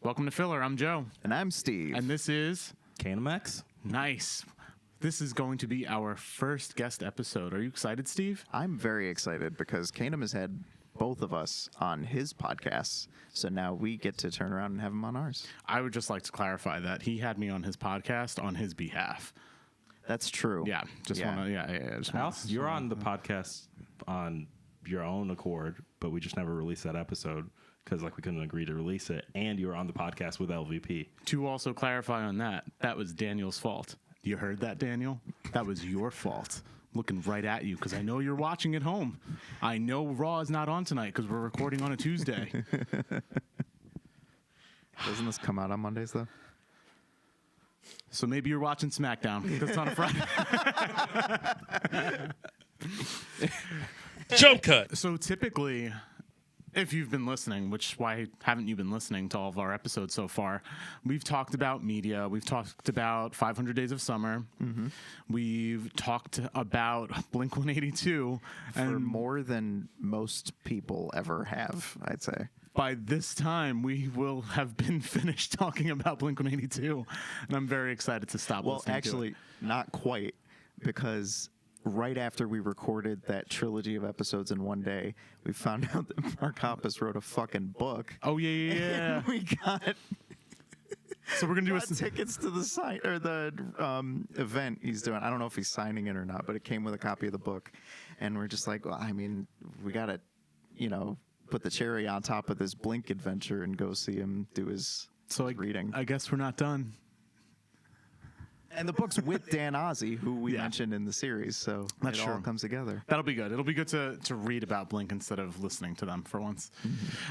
Welcome to Filler. I'm Joe. And I'm Steve. And this is Kanem X. Nice. This is going to be our first guest episode. Are you excited, Steve? I'm very excited because Kanem has had both of us on his podcasts, so now we get to turn around and have him on ours. I would just like to clarify that he had me on his podcast on his behalf. That's true. Yeah, You're on the podcast on your own accord, but we just never released that episode because we couldn't agree to release it. And you were on the podcast with LVP. To also clarify on that was Daniel's fault. You heard that, Daniel? That was your fault. Looking right at you because I know you're watching at home. I know Raw is not on tonight because we're recording on a Tuesday. Doesn't this come out on Mondays, though? So maybe you're watching SmackDown because it's on a Friday. Jump cut. So typically, if you've been listening, which why haven't you been listening to all of our episodes so far? We've talked about media. We've talked about 500 Days of Summer. Mm-hmm. We've talked about Blink-182. For more than most people ever have, I'd say. By this time, we will have been finished talking about Blink-182, and I'm very excited to stop listening to it. Well, actually, not quite, because right after we recorded that trilogy of episodes in one day, we found out that Mark Hoppus wrote a fucking book. Oh, yeah. And we got So we're going to do tickets to the site or the event he's doing. I don't know if he's signing it or not, but it came with a copy of the book. And we're just like, well, I mean, we got to, put the cherry on top of this Blink adventure and go see him do his reading. I guess we're not done. And the book's with Dan Ozzie, who we mentioned in the series, so That's it true. all comes together. That'll be good. It'll be good to read about Blink instead of listening to them for once.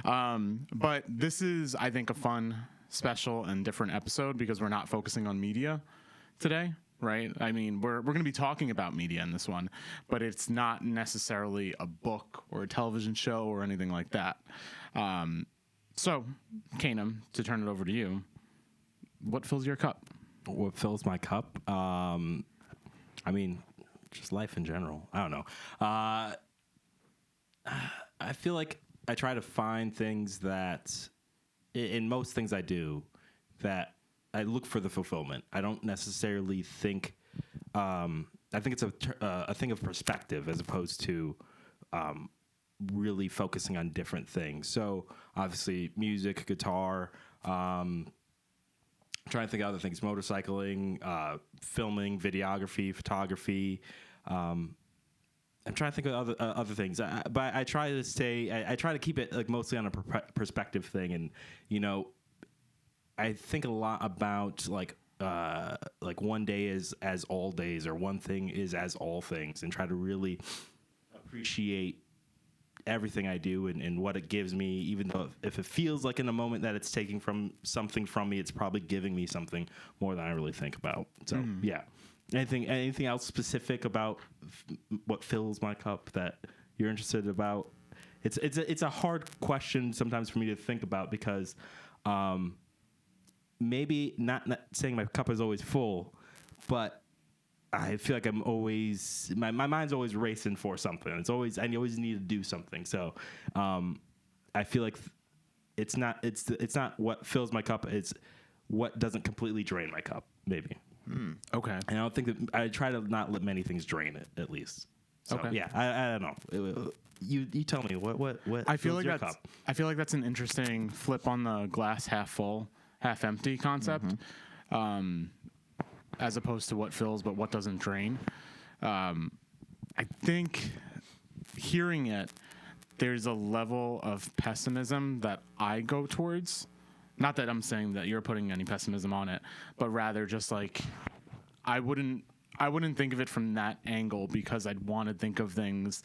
Mm-hmm. But this is, I think, a fun, special, and different episode because we're not focusing on media today, right? I mean, we're going to be talking about media in this one, but it's not necessarily a book or a television show or anything like that. So, Kanem, to turn it over to you, what fills your cup? What fills my cup? I mean, just life in general. I don't know. I feel like I try to find things that, in most things I do, that I look for the fulfillment. I don't necessarily think. I think it's a thing of perspective as opposed to really focusing on different things. So obviously, music, guitar. Trying to think of other things: motorcycling, filming, videography, photography. I'm trying to think of other things, but I try to stay. I try to keep it mostly on a perspective thing, and I think a lot about one day is as all days, or one thing is as all things, and try to really appreciate everything I do and what it gives me, even though if it feels like in a moment that it's taking something from me, it's probably giving me something more than I really think about. So yeah. Anything else specific about what fills my cup that you're interested about? It's a hard question sometimes for me to think about because maybe not saying my cup is always full, but I feel like I'm always my mind's always racing for something. I always need to do something. So I feel like it's not what fills my cup. It's what doesn't completely drain my cup. Maybe. Okay. And I don't think that I try to not let many things drain it. At least. So, okay. Yeah. I don't know. You tell me what I feel fills like your that's cup? I feel like that's an interesting flip on the glass half full, half empty concept. Mm-hmm. As opposed to what fills but what doesn't drain. I think hearing it, there's a level of pessimism that I go towards. Not that I'm saying that you're putting any pessimism on it, but rather just I wouldn't think of it from that angle because I'd want to think of things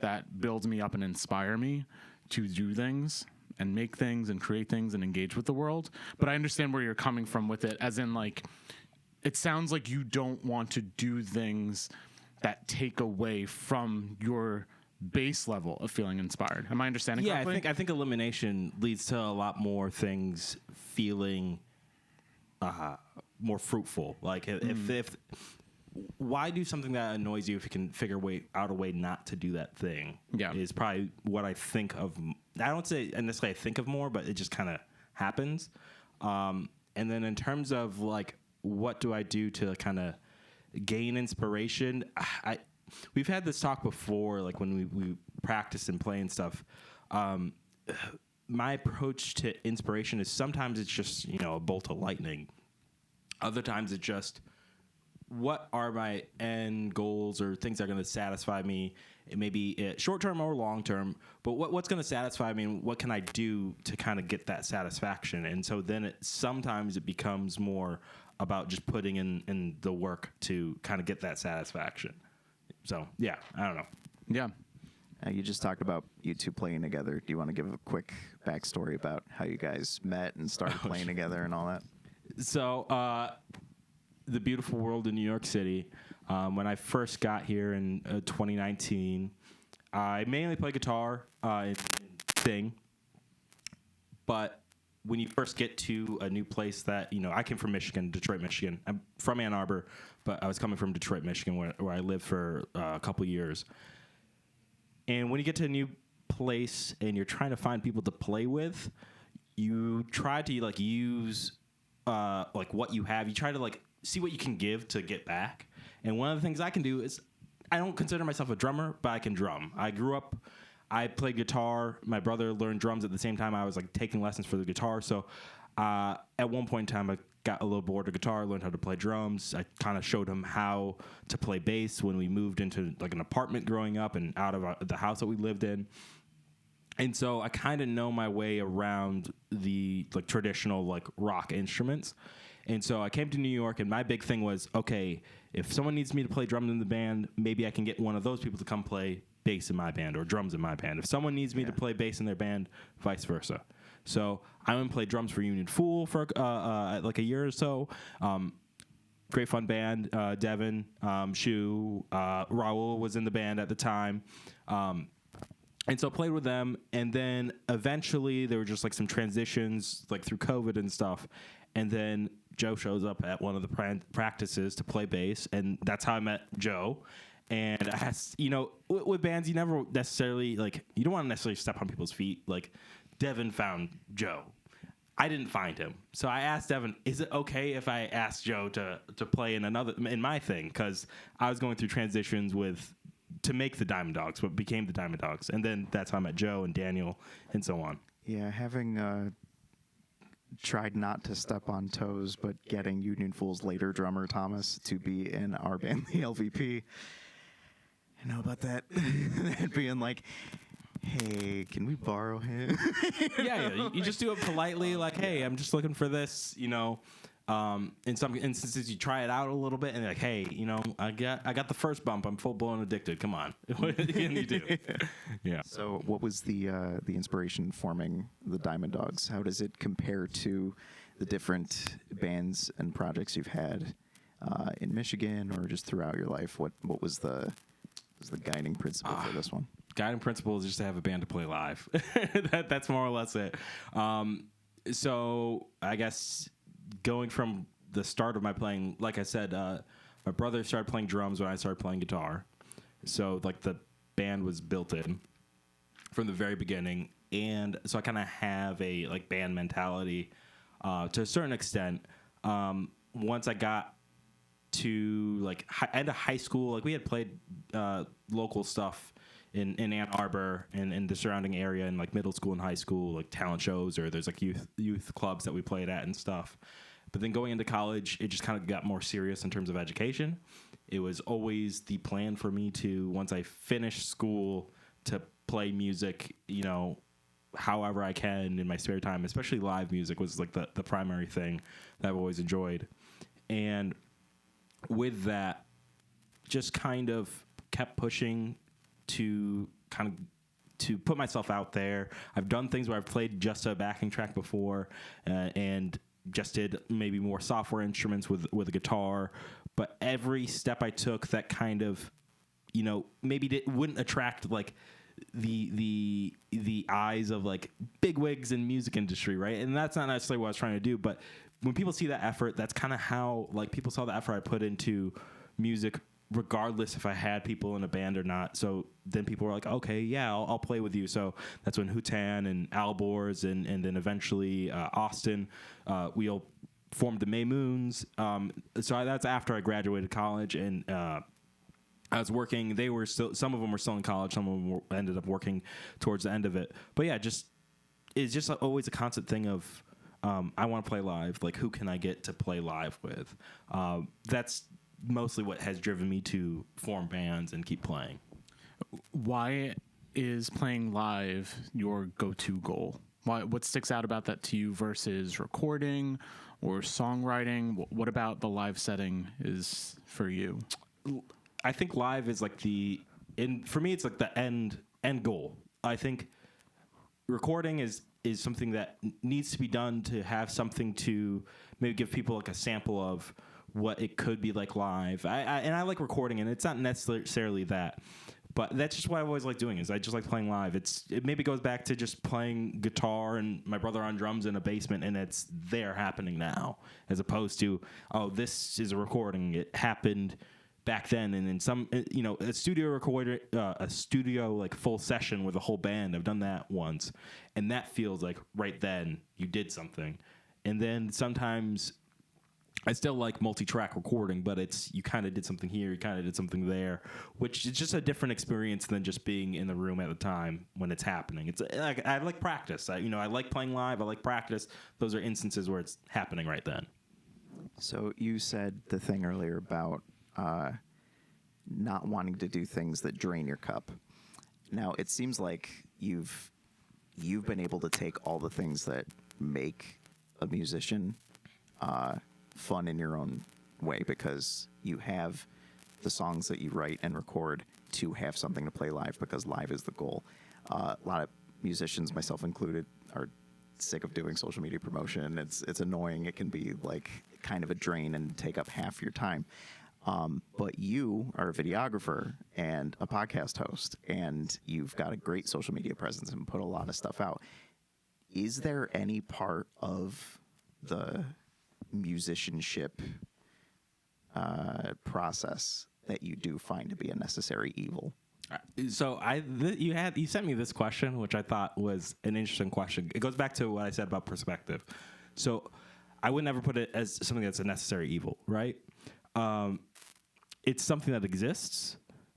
that build me up and inspire me to do things and make things and create things and engage with the world. But I understand where you're coming from with it, as in it sounds like you don't want to do things that take away from your base level of feeling inspired. Am I understanding correctly? I think elimination leads to a lot more things feeling more fruitful. If why do something that annoys you if you can figure out a way not to do that thing? Yeah. Is probably what I think of. I don't say necessarily I think of more, but it just kind of happens. And then in terms of like, what do I do to kind of gain inspiration? We've had this talk before, like when we practice and play and stuff. My approach to inspiration is sometimes it's just, a bolt of lightning. Other times it's just, what are my end goals or things that are going to satisfy me? It may be short term or long term, but what's going to satisfy me, and what can I do to kind of get that satisfaction? And so then sometimes it becomes more about just putting in the work to kind of get that satisfaction. So, yeah, I don't know. Yeah. You just talked about you two playing together. Do you want to give a quick backstory about how you guys met and started playing together and all that? So, the beautiful world in New York City. When I first got here in 2019, I mainly play guitar and sing. But when you first get to a new place that, I came from Michigan, Detroit, Michigan. I'm from Ann Arbor, but I was coming from Detroit, Michigan, where I lived for a couple years. And when you get to a new place and you're trying to find people to play with, you try to use what you have. You try to see what you can give to get back. And one of the things I can do is, I don't consider myself a drummer, but I can drum. I played guitar. My brother learned drums at the same time I was taking lessons for the guitar. So at one point in time, I got a little bored of guitar, learned how to play drums. I kind of showed him how to play bass when we moved into an apartment growing up and out of the house that we lived in. And so I kind of know my way around the traditional rock instruments. And so I came to New York, and my big thing was, okay, if someone needs me to play drums in the band, maybe I can get one of those people to come play bass in my band or drums in my band. If someone needs me to play bass in their band, vice versa. So I went and played drums for Union Fool for a year or so. Great fun band. Devin, Shu, Raul was in the band at the time. And so I played with them, and then eventually there were just some transitions through COVID and stuff. And then Joe shows up at one of the practices to play bass, and that's how I met Joe. And I has, with bands, you never necessarily you don't want to necessarily step on people's feet. Devin found Joe. I didn't find him, so I asked Devin, "Is it okay if I ask Joe to play in my thing?" Because I was going through transitions to make the Diamond Dogs, what became the Diamond Dogs, and then that's how I met Joe and Daniel and so on. Yeah, having tried not to step on toes, but getting Union Fool's later drummer Thomas to be in our band, the LVP. I know about that. That being hey, can we borrow him? Yeah. You just do it politely, hey, I'm just looking for this, in some instances you try it out a little bit and you're hey, I got the first bump. I'm full blown addicted. Come on. What can you do? Yeah. So what was the inspiration forming the Diamond Dogs? How does it compare to the different bands and projects you've had in Michigan or just throughout your life? What was the guiding principle for this one? Guiding principle is just to have a band to play live. That's more or less it. So I guess going from the start of my playing, like I said, my brother started playing drums when I started playing guitar. So the band was built in from the very beginning. And so I kind of have a band mentality to a certain extent. Once I got to end of high school, we had played local stuff in Ann Arbor and in the surrounding area in middle school and high school, talent shows, or there's youth clubs that we played at and stuff. But then going into college, it just kind of got more serious in terms of education. It was always the plan for me to, once I finished school, to play music, however I can in my spare time, especially live music was the primary thing that I've always enjoyed. And with that, just kind of kept pushing to put myself out there. I've done things where I've played just a backing track before and just did maybe more software instruments with a guitar. But every step I took that kind of, maybe wouldn't attract the eyes of big wigs in music industry, right? And that's not necessarily what I was trying to do. But when people see that effort, that's kind of how people saw the effort I put into music regardless if I had people in a band or not. So then people were like, okay, yeah, I'll play with you. So that's when Hutan and Albors and then eventually Austin, we all formed the May Moons. That's after I graduated college, and I was working. They were still, some of them were still in college. Some of them ended up working towards the end of it. But yeah, it's just always a constant thing of, I want to play live. Like, who can I get to play live with? That's mostly what has driven me to form bands and keep playing. Why is playing live your go-to goal? What sticks out about that to you versus recording or songwriting? What about the live setting is for you? I think live is like for me, it's like the end goal. I think recording is something that needs to be done to have something to maybe give people like a sample of what it could be like live. I like recording, and it's not necessarily that, but that's just what I've always liked doing. Is I just like playing live. It maybe goes back to just playing guitar and my brother on drums in a basement, and it's there happening now, as opposed to, oh, this is a recording. It happened back then, and then some, a studio recorder, a studio like full session with a whole band. I've done that once, and that feels like right then you did something. And then sometimes I still like multi-track recording, but it's you kind of did something here, you kind of did something there, which is just a different experience than just being in the room at the time when it's happening. It's like I like practice. I like playing live. I like practice. Those are instances where it's happening right then. So you said the thing earlier about not wanting to do things that drain your cup. Now it seems like you've been able to take all the things that make a musician fun in your own way, because you have the songs that you write and record to have something to play live, because live is the goal. A lot of musicians, myself included, are sick of doing social media promotion. It's annoying. It can be like kind of a drain and take up half your time. But you are a videographer and a podcast host, and you've got a great social media presence and put a lot of stuff out. Is there any part of the musicianship process that you do find to be a necessary evil? So you sent me this question, which I thought was an interesting question. It goes back to what I said about perspective. So I would never put it as something that's a necessary evil, right? It's something that exists.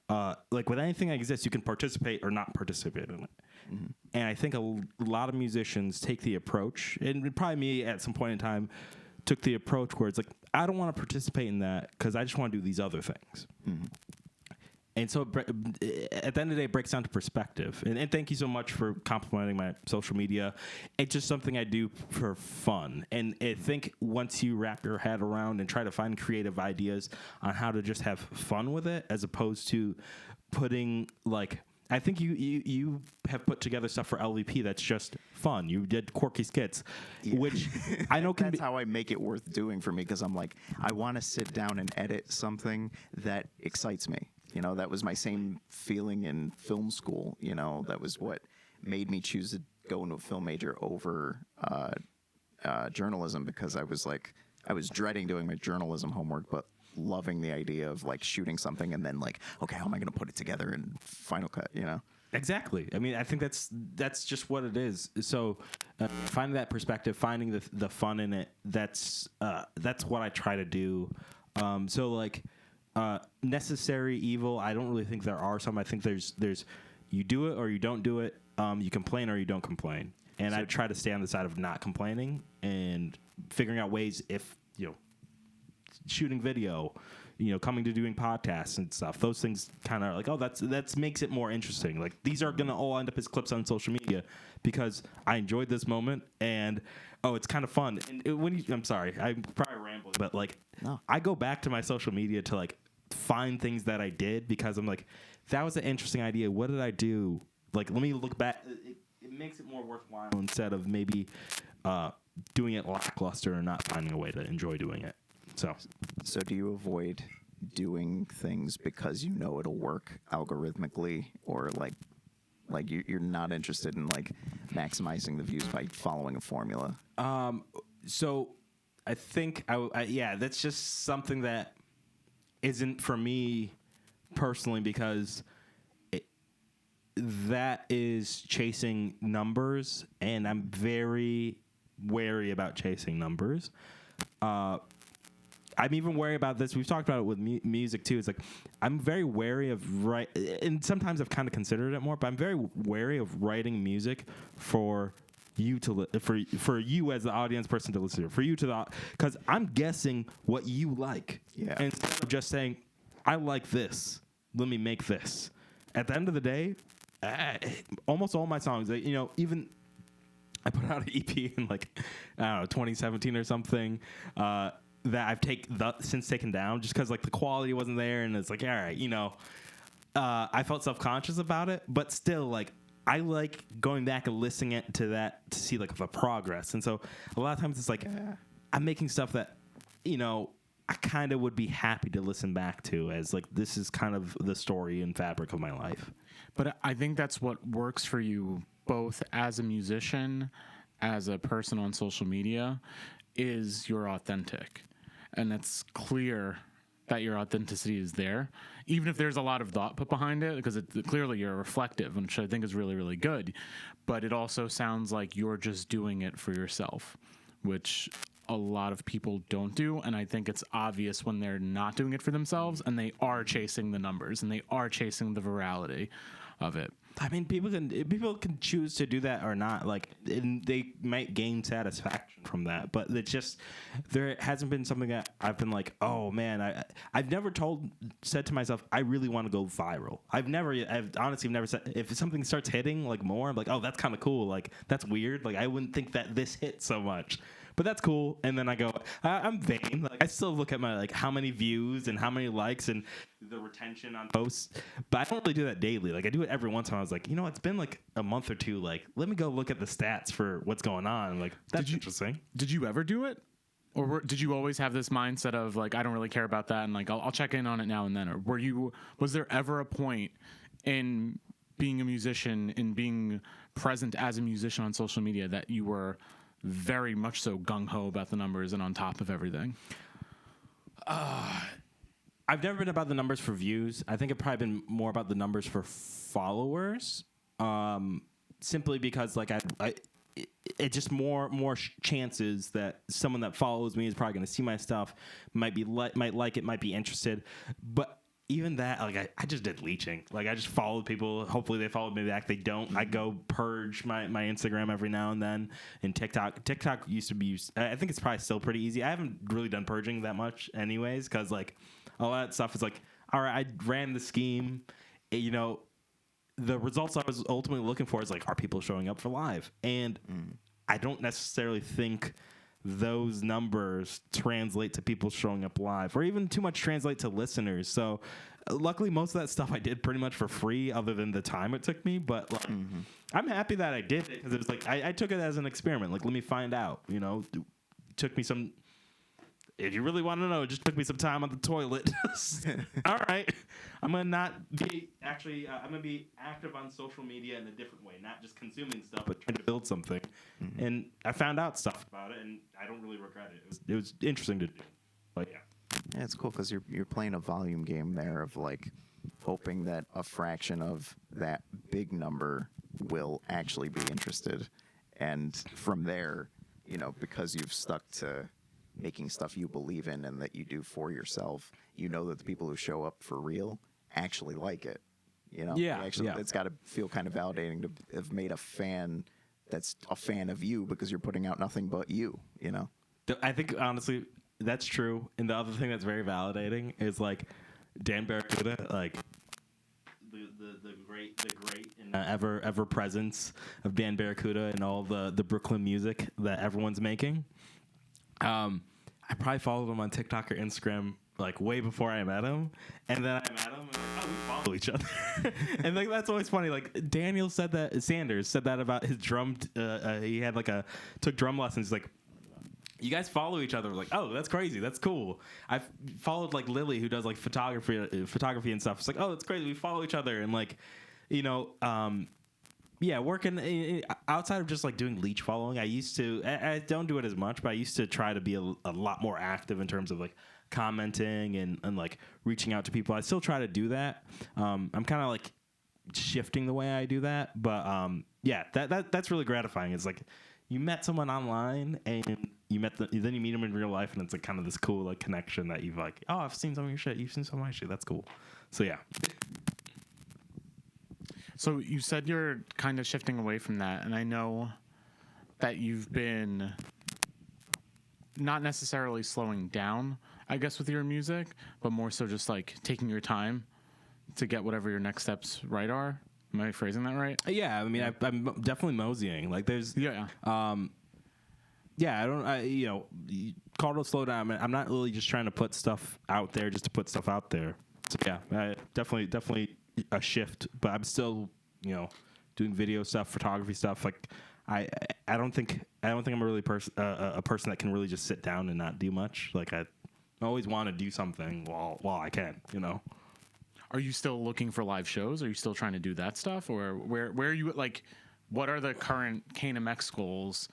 Like with anything that exists, you can participate or not participate in it. Mm-hmm. And I think a lot of musicians take the approach, and probably me at some point in time took the approach where it's like, I don't want to participate in that because I just want to do these other things. Mm-hmm. And so at the end of the day, it breaks down to perspective. And thank you so much for complimenting my social media. It's just something I do for fun. And I think once you wrap your head around and try to find creative ideas on how to just have fun with it, as opposed to putting like, I think you have put together stuff for LVP that's just fun. You did quirky skits, which I know can that's how I make it worth doing for me, because I'm like, I want to sit down and edit something that excites me. That was my same feeling in film school. That was what made me choose to go into a film major over journalism, because I was dreading doing my journalism homework, but loving the idea of like shooting something and then like, okay, how am I going to put it together in Final Cut? Exactly. I mean, I think that's just what it is. So finding that perspective, finding the fun in it, that's what I try to do. So like. Necessary evil, I don't really think there are some. I think there's you do it or you don't do it. You complain or you don't complain. And I try to stay on the side of not complaining and figuring out ways, if shooting video, coming to doing podcasts and stuff. Those things kind of like, oh, that's makes it more interesting. Like these are gonna all end up as clips on social media because I enjoyed this moment and it's kind of fun. And I'm sorry, I'm probably rambling, but like I go back to my social media to like find things that I did because I'm like, that was an interesting idea. What did I do? Like, let me look back. It makes it more worthwhile instead of maybe doing it lackluster and not finding a way to enjoy doing it. So do you avoid doing things because it'll work algorithmically, or like you're not interested in like maximizing the views by following a formula? So I think that's just something that isn't for me personally because that is chasing numbers, and I'm very wary about chasing numbers. I'm even wary about this. We've talked about it with music too. It's like I'm very wary of and sometimes I've kind of considered it more, but I'm very wary of writing music for you to for you as the audience person to listen to, for you to because I'm guessing what you like. Yeah. Instead of just saying, I like this, let me make this. At the end of the day, almost all my songs, even I put out an EP in like, I don't know, 2017 or something, that I've since taken down just because like the quality wasn't there, and it's like, all right, I felt self-conscious about it, but still like I like going back and listening to that to see like the progress. And so a lot of times it's like I'm making stuff that I kind of would be happy to listen back to as like this is kind of the story and fabric of my life. But I think that's what works for you both as a musician, as a person on social media, is you're authentic. And it's clear that your authenticity is there, even if there's a lot of thought put behind it, because clearly you're reflective, which I think is really, really good. But it also sounds like you're just doing it for yourself, which a lot of people don't do. And I think it's obvious when they're not doing it for themselves and they are chasing the numbers and they are chasing the virality of it. I mean, people can choose to do that or not. Like, and they might gain satisfaction from that, but it's just there hasn't been something that I've been like, oh man, I've never said to myself, I really want to go viral. I've honestly never said if something starts hitting like more, I'm like, oh, that's kind of cool. Like that's weird. Like I wouldn't think that this hit so much. But that's cool. And then I go, I'm vain. Like I still look at my like how many views and how many likes and the retention on posts. But I don't really do that daily. Like I do it every once in a while. I was like, it's been like a month or two. Like let me go look at the stats for what's going on. Like that's interesting. Did you ever do it? Or did you always have this mindset of like, I don't really care about that and like I'll check in on it now and then? Or was there ever a point in being a musician and being present as a musician on social media that you were very much so gung-ho about the numbers and on top of everything? I've never been about the numbers for views. I think I've probably been more about the numbers for followers, simply because like it's just more chances that someone that follows me is probably going to see my stuff, might like it, might be interested. But even that, like I just did leeching. Like I just followed people. Hopefully they followed me back. They don't. I go purge my Instagram every now and then. And TikTok used to be. I think it's probably still pretty easy. I haven't really done purging that much, anyways, because like all that stuff is like, all right, I ran the scheme. The results I was ultimately looking for is like, are people showing up for live? And I don't necessarily think those numbers translate to people showing up live, or even too much translate to listeners. So luckily most of that stuff I did pretty much for free, other than the time it took me. But like, I'm happy that I did it, because it was like I took it as an experiment. Like, let me find out. It took me some. If you really want to know, it just took me some time on the toilet. All right, I'm gonna be active on social media in a different way, not just consuming stuff, but trying to build something. And I found out stuff about it, and I don't really regret it. It was interesting to do. But yeah, it's cool because you're playing a volume game there of like hoping that a fraction of that big number will actually be interested, and from there, because you've stuck to making stuff you believe in and that you do for yourself, that the people who show up for real actually like it. It's got to feel kind of validating to have made a fan that's a fan of you because you're putting out nothing but you. I think honestly that's true. And the other thing that's very validating is like Dan Barracuda, like the great and ever presence of Dan Barracuda and all the Brooklyn music that everyone's making. I probably followed him on TikTok or Instagram like way before I met him, and then I met him and like, we follow each other. And like that's always funny. Like Sanders said that about his drum. He had took drum lessons. He's like, you guys follow each other. We're like, oh, that's crazy. That's cool. I've followed like Lily, who does like photography and stuff. It's like, oh, it's crazy. We follow each other, and like, yeah, working outside of just like doing leech following, I don't do it as much, but I used to try to be a lot more active in terms of like commenting and like reaching out to people. I still try to do that. I'm kind of like shifting the way I do that, but yeah, that's really gratifying. It's like you met someone online and then you meet them in real life, and it's like kind of this cool like connection that you've like, oh, I've seen some of your shit, you've seen some of my shit. That's cool. So yeah. So you said you're kind of shifting away from that, and I know that you've been not necessarily slowing down, I guess, with your music, but more so just like taking your time to get whatever your next steps right are. Am I phrasing that right? Yeah, I mean, I'm definitely moseying. Like, there's yeah, you know, call it a slow down. I'm not really just trying to put stuff out there just to put stuff out there. So yeah, definitely a shift, but I'm still, you know, doing video stuff, photography stuff. Like, I don't think I'm a really a person that can really just sit down and not do much. Like, I always want to do something while I can, you know. Are you still looking for live shows? Are you still trying to do that stuff, or where are you, like, what are the current Kanem X goals?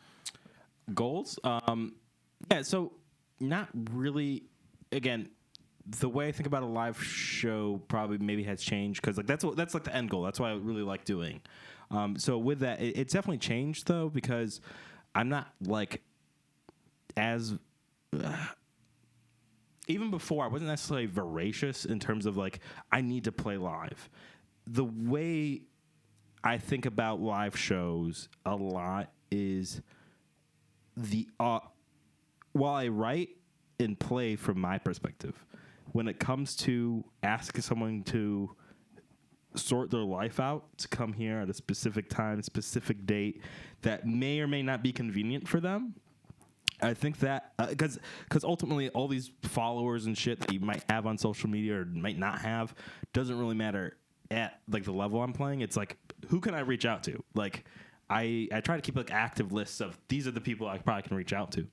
Yeah, so not really. Again, the way I think about a live show probably maybe has changed, because like that's like the end goal. That's what I really like doing. So with that, it's definitely changed though, because I'm not like as even before I wasn't necessarily voracious in terms of like I need to play live. The way I think about live shows a lot is the while I write and play from my perspective, when it comes to asking someone to sort their life out to come here at a specific time, specific date that may or may not be convenient for them, I think that because ultimately all these followers and shit that you might have on social media or might not have doesn't really matter at like the level I'm playing. It's like, who can I reach out to? Like, I try to keep like active lists of these are the people I probably can reach out to.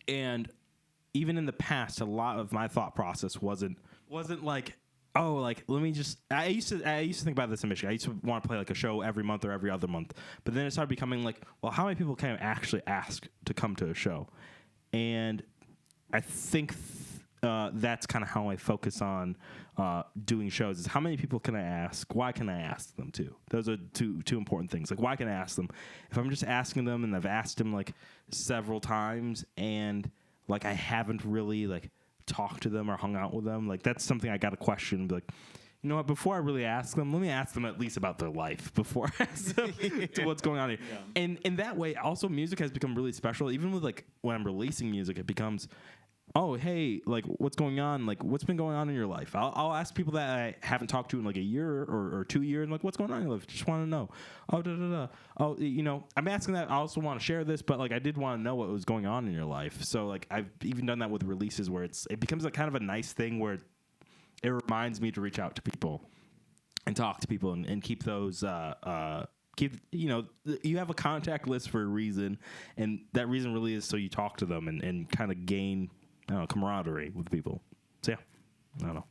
And even in the past, a lot of my thought process wasn't like, oh, like let me just. I used to think about this in Michigan. I used to want to play like a show every month or every other month, but then it started becoming like, well, how many people can I actually ask to come to a show? And I think that's kind of how I focus on doing shows. Is how many people can I ask? Why can I ask them to? Those are two important things. Like, why can I ask them? If I'm just asking them and I've asked them like several times and like I haven't really like talked to them or hung out with them, like that's something I got to question. Be like, you know what? Before I really ask them, let me ask them at least about their life before I ask them to what's going on here. Yeah. And in that way, also music has become really special. Even with like when I'm releasing music, it becomes, oh, hey, like what's going on? Like what's been going on in your life? I'll ask people that I haven't talked to in like a year or 2 years, and like what's going on in your life? Just want to know. Oh, Oh, you know, I'm asking that. I also want to share this, but like I did want to know what was going on in your life. So like I've even done that with releases where it becomes a kind of a nice thing where it reminds me to reach out to people and talk to people and keep those you know, you have a contact list for a reason, and that reason really is so you talk to them and kind of gain, I don't know, camaraderie with people. So yeah, I don't know.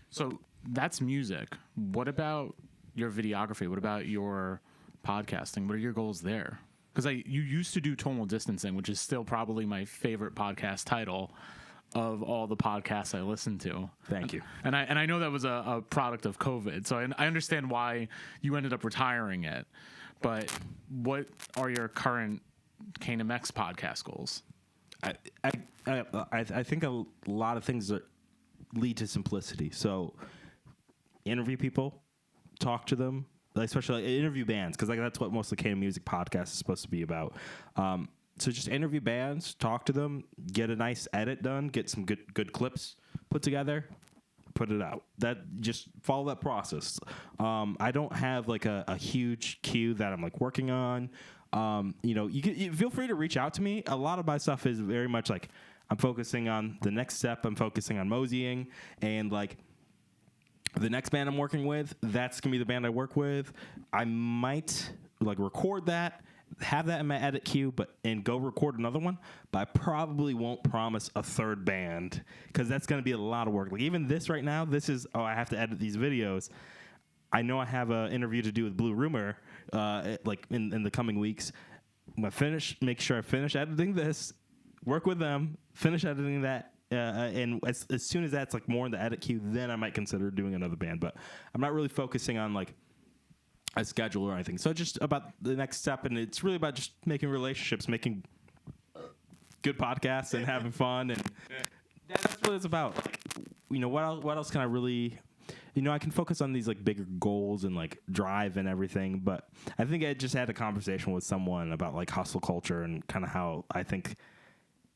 So that's music. What about your videography? What about your podcasting? What are your goals there? Because you used to do tonal distancing, which is still probably my favorite podcast title of all the podcasts I listen to. Thank you. And I know that was a product of COVID, so I understand why you ended up retiring it. But what are your current Kanem X podcast goals? I think a lot of things that lead to simplicity. So interview people, talk to them, especially like interview bands, because like that's what most of the Kanem Music podcast is supposed to be about. So just interview bands, talk to them, get a nice edit done, get some good clips put together, put it out. That just follow that process. I don't have like a huge queue that I'm like working on. You know, you feel free to reach out to me. A lot of my stuff is very much like I'm focusing on the next step. I'm focusing on moseying, and like the next band I'm working with, that's gonna be the band I work with. I might like record that, have that in my edit queue, and go record another one. But I probably won't promise a third band because that's gonna be a lot of work. Like even this right now, this is I have to edit these videos. I know I have an interview to do with Blue Rumor, like in the coming weeks. I'm gonna make sure I finish editing this, work with them, finish editing that, and as soon as that's like more in the edit queue, then I might consider doing another band. But I'm not really focusing on like a schedule or anything. So just about the next step, and it's really about just making relationships, making good podcasts, and having fun, and that's what it's about. Like, what else can I really? I can focus on these like bigger goals and like drive and everything, but I think I just had a conversation with someone about like hustle culture and kind of how I think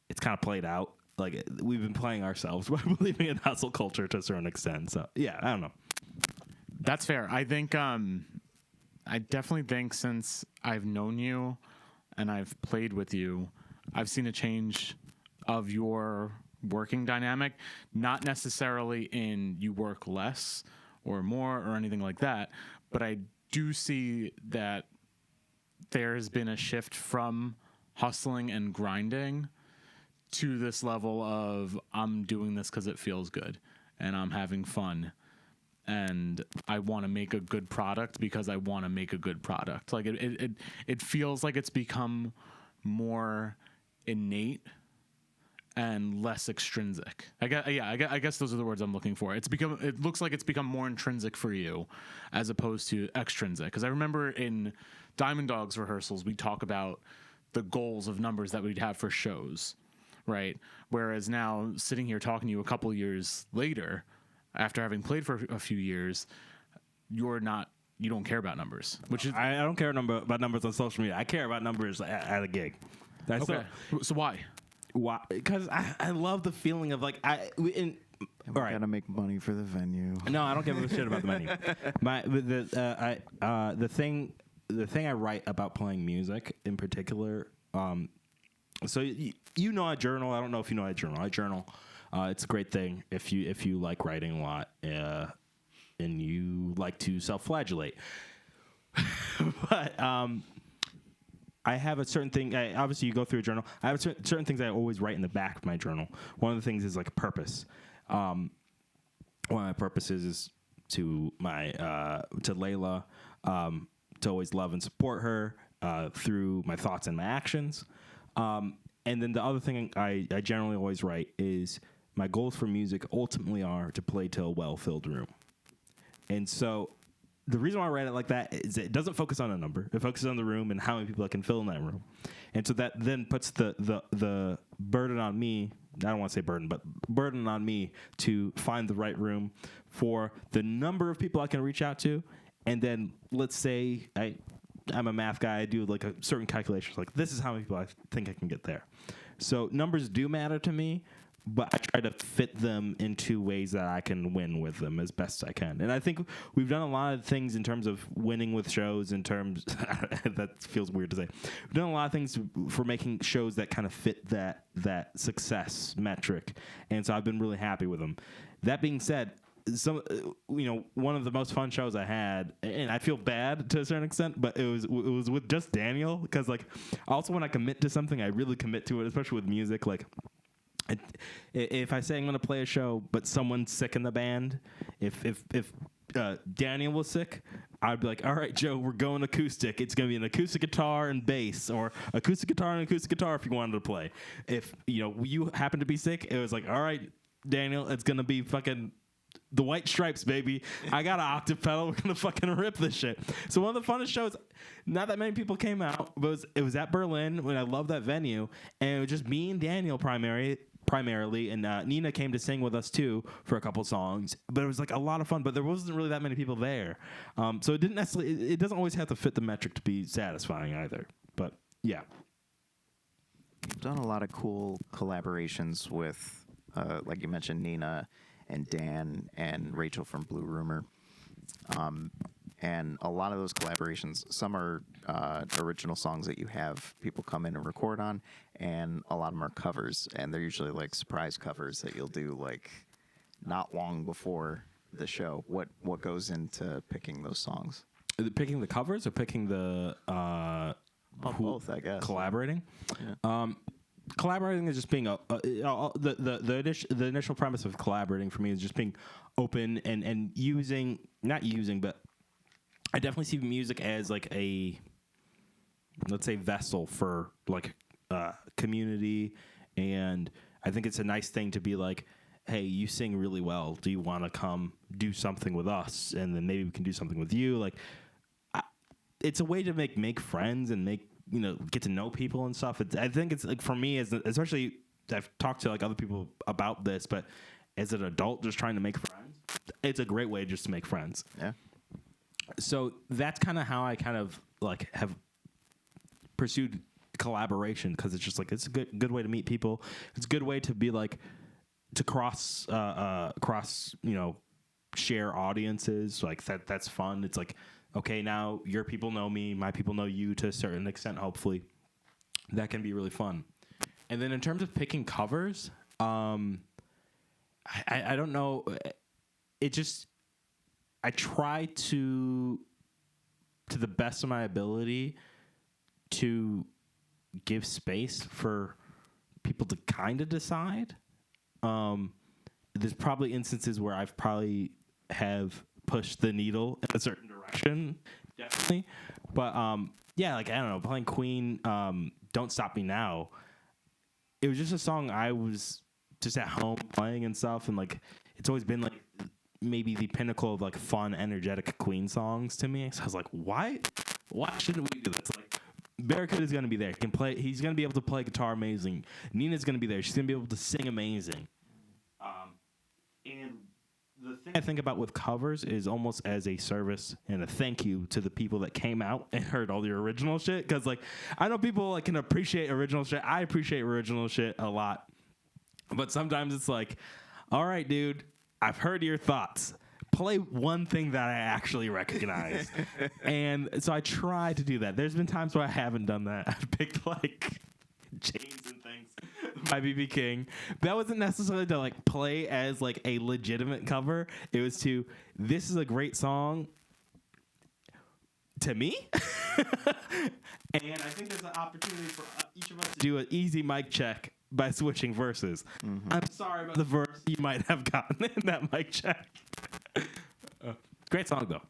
it's kind of played out. Like we've been playing ourselves by believing in hustle culture to a certain extent. So yeah, I don't know. That's fair. I think I definitely think since I've known you and I've played with you, I've seen a change of your working dynamic, not necessarily in you work less or more or anything like that, but I do see that there has been a shift from hustling and grinding to this level of I'm doing this because it feels good and I'm having fun and I want to make a good product because I want to make a good product. Like it feels like it's become more innate and less extrinsic. I guess those are the words I'm looking for. It looks like it's become more intrinsic for you as opposed to extrinsic. Because I remember in Diamond Dogs rehearsals, we talk about the goals of numbers that we'd have for shows, right? Whereas now, sitting here talking to you a couple years later, after having played for a few years, you don't care about numbers. Which is I don't care about numbers on social media. I care about numbers at a gig. Okay. So why? Why? Because I love the feeling of like We gotta make money for the venue. No, I don't give a shit about the venue. The thing I write about playing music in particular. So I journal. I don't know if you know I journal. I journal. It's a great thing if you like writing a lot and you like to self-flagellate. But I have a certain thing. Obviously, you go through a journal. I have certain things I always write in the back of my journal. One of the things is like purpose. One of my purposes is to Layla, to always love and support her through my thoughts and my actions. And then the other thing I generally always write is my goals for music ultimately are to play to a well-filled room. And so the reason why I write it like that is it doesn't focus on a number. It focuses on the room and how many people I can fill in that room. And so that then puts the burden on me. I don't want to say burden, but burden on me to find the right room for the number of people I can reach out to. And then let's say I'm a math guy. I do like a certain calculations. Like this is how many people I think I can get there. So numbers do matter to me, but I try to fit them into ways that I can win with them as best I can. And I think we've done a lot of things in terms of winning with shows in terms that feels weird to say. We've done a lot of things for making shows that kind of fit that success metric. And so I've been really happy with them. That being said, one of the most fun shows I had, and I feel bad to a certain extent, but it was with just Daniel, because like also when I commit to something, I really commit to it, especially with music. Like if I say I'm going to play a show, but someone's sick in the band, if Daniel was sick, I'd be like, all right, Joe, we're going acoustic. It's going to be an acoustic guitar and bass, or acoustic guitar and acoustic guitar if you wanted to play. If you happen to be sick, it was like, all right, Daniel, it's going to be fucking the White Stripes, baby. I got an octave pedal. We're going to fucking rip this shit. So one of the funnest shows, not that many people came out, but it was at Berlin, when I love that venue, and it was just me and Daniel primarily, and Nina came to sing with us too for a couple songs. But it was like a lot of fun, but there wasn't really that many people there. So it didn't necessarily, it doesn't always have to fit the metric to be satisfying either. But yeah. You've done a lot of cool collaborations with, like you mentioned, Nina and Dan and Rachel from Blue Rumor. And a lot of those collaborations, some are original songs that you have people come in and record on, and a lot of them are covers, and they're usually like surprise covers that you'll do like not long before the show. What goes into picking those songs? Picking the covers or picking the both, I guess. Collaborating? Yeah. Collaborating is just being the initial premise of collaborating for me is just being open and but I definitely see music as like a, let's say, vessel for like community, and I think it's a nice thing to be like, hey, you sing really well. Do you want to come do something with us? And then maybe we can do something with you. Like, it's a way to make friends and get to know people and stuff. I think it's like, for me, especially I've talked to like other people about this, but as an adult just trying to make friends, it's a great way just to make friends. Yeah. So that's kind of how I kind of like have pursued collaboration, because it's just like, it's a good way to meet people. It's a good way to be like, to cross share audiences. Like that's fun. It's like, okay, now your people know me, my people know you to a certain extent, hopefully. That can be really fun. And then in terms of picking covers, I don't know. I try to the best of my ability, to give space for people to kind of decide. There's probably instances where I've probably have pushed the needle in a certain direction, definitely. But yeah, like, I don't know, playing Queen, Don't Stop Me Now, it was just a song I was just at home playing and stuff, and like, it's always been like maybe the pinnacle of like fun, energetic Queen songs to me. So I was like, why shouldn't we do this? Like, Barracuda's gonna be there. He's gonna be able to play guitar amazing. Nina's gonna be there. She's gonna be able to sing amazing. And the thing I think about with covers is almost as a service and a thank you to the people that came out and heard all the original shit. Because like, I know people like can appreciate original shit. I appreciate original shit a lot. But sometimes it's like, all right, dude, I've heard your thoughts. Play one thing that I actually recognize. And so I try to do that. There's been times where I haven't done that. I've picked like Chains and Things by B.B. King. That wasn't necessarily to like play as like a legitimate cover. It was this is a great song to me. And I think there's an opportunity for each of us to do an easy mic check by switching verses. Mm-hmm. I'm sorry about the verse you might have gotten in that mic check. Great song though.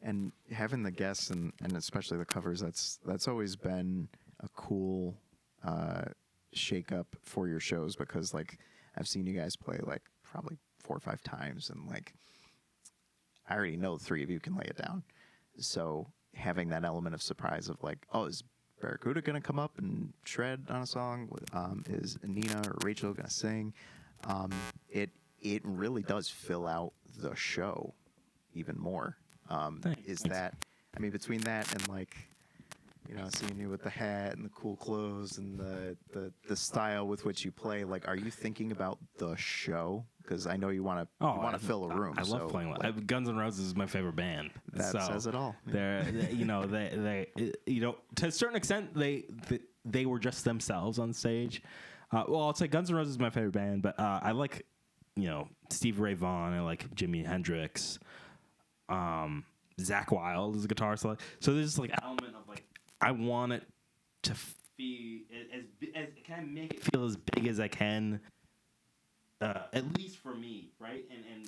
And having the guests and especially the covers, that's always been a cool shake up for your shows, because like, I've seen you guys play like probably 4 or 5 times, and like, I already know 3 of you can lay it down. So having that element of surprise of like, oh, is Barracuda gonna come up and shred on a song? Is Nina or Rachel gonna sing? It really does fill out the show even more. Thanks. I mean, between that and like, seeing you with the hat and the cool clothes and the style with which you play, like, are you thinking about the show? Because I know you want to fill a room. I love playing. Like, Guns N' Roses is my favorite band. That says it all. They're they to a certain extent they were just themselves on stage. Well, I'll say Guns N' Roses is my favorite band, but I like Stevie Ray Vaughan. I like Jimi Hendrix. Zach Wild is a guitarist. So there's like an element of like, I want it to feel as can I make it feel as big as I can, at least for me, right? And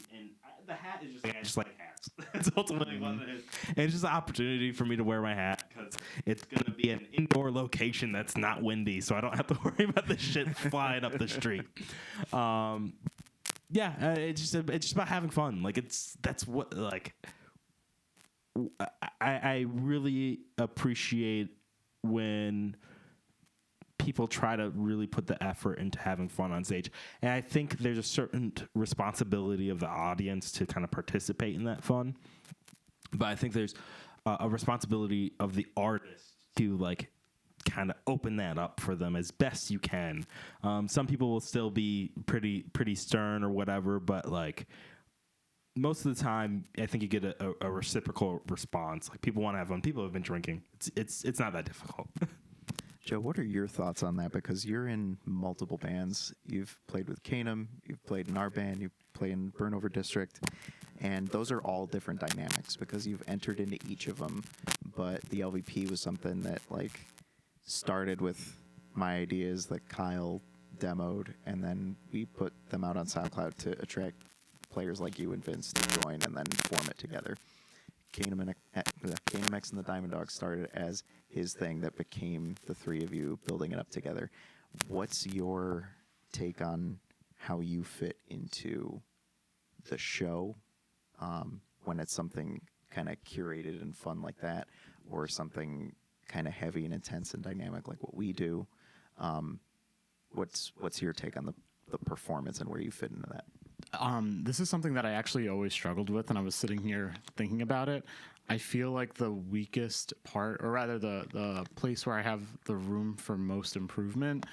the hat is just like, I just like hats. That's ultimately what it is. And it's just an opportunity for me to wear my hat, because it's gonna be an indoor location that's not windy, so I don't have to worry about the shit flying up the street. Yeah, it's just about having fun. Like, that's what, like, I really appreciate when people try to really put the effort into having fun on stage. And I think there's a certain responsibility of the audience to kind of participate in that fun. But I think there's a responsibility of the artist to like kind of open that up for them as best you can. Some people will still be pretty stern or whatever, but like most of the time, I think you get a reciprocal response. Like, people want to have fun. People have been drinking. It's not that difficult. Joe, what are your thoughts on that? Because you're in multiple bands. You've played with Kanem. You've played in our band. You play in Burnover District. And those are all different dynamics because you've entered into each of them. But the LVP was something that, like, started with my ideas that Kyle demoed, and then we put them out on SoundCloud to attract players like you and Vince to join and then form it together. Kanem X and the Diamond Dogs started as his thing that became the 3 of you building it up together. What's your take on how you fit into the show when it's something kind of curated and fun like that, or something kind of heavy and intense and dynamic like what we do? What's your take on the performance and where you fit into that? This is something that I actually always struggled with, and I was sitting here thinking about it. I feel like the weakest part, or rather the place where I have the room for most improvement,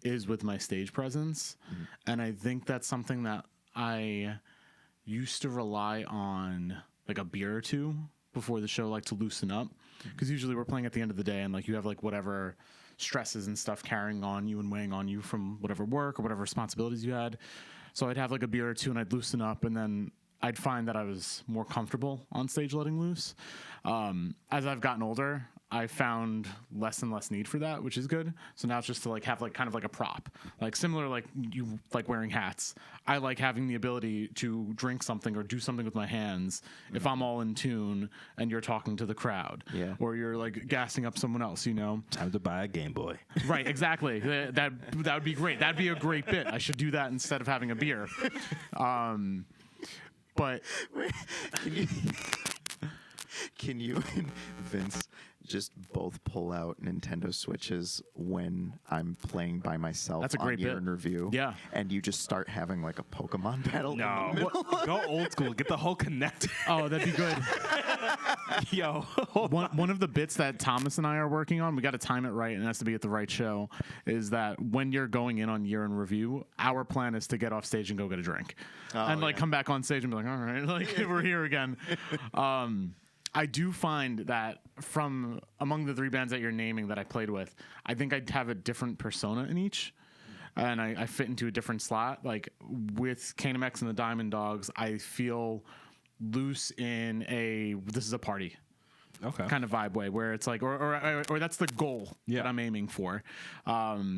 is with my stage presence. Mm-hmm. And I think that's something that I used to rely on, like a beer or two before the show, like to loosen up. Because usually we're playing at the end of the day, and like you have like whatever stresses and stuff carrying on you and weighing on you from whatever work or whatever responsibilities you had. So I'd have like a beer or two and I'd loosen up, and then I'd find that I was more comfortable on stage letting loose. As I've gotten older, I found less and less need for that, which is good. So now it's just to like have like kind of like a prop, like similar, like you like wearing hats. I like having the ability to drink something or do something with my hands if I'm all in tune and you're talking to the crowd, or you're like gassing up someone else, you know. Time to buy a Game Boy. Right, exactly. That would be great. That'd be a great bit. I should do that instead of having a beer. But can you and Vince just both pull out Nintendo Switches when I'm playing by myself? That's a great year bit. in review. Yeah. And you just start having like a Pokemon battle. No. Go old school. Get the whole Connect. Oh, that'd be good. Yo. One of the bits that Thomas and I are working on, we got to time it right and it has to be at the right show, is that when you're going in on year in review, our plan is to get off stage and go get a drink. And like come back on stage and be like, all right, like we're here again. I do find that from among the three bands that you're naming that I played with, I think I'd have a different persona in each. And I fit into a different slot. Like with Kanem X and the Diamond Dogs, I feel loose in a this is a party kind of vibe way, where it's like, or that's the goal that I'm aiming for.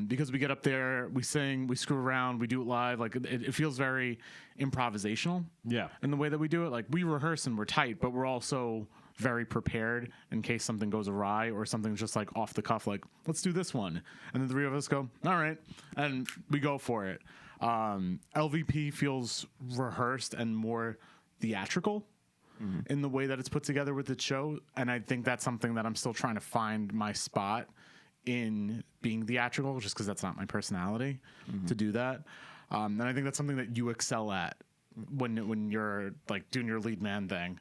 Because we get up there, we sing, we screw around, we do it live. Like it feels very improvisational in the way that we do it. Like we rehearse and we're tight, but we're also very prepared in case something goes awry or something's just like off the cuff, like let's do this one, and the three of us go, all right, and we go for it. LVP feels rehearsed and more theatrical in the way that it's put together with the show, and I think that's something that I'm still trying to find my spot in being theatrical, just because that's not my personality to do that. And I think that's something that you excel at when you're like doing your lead man thing.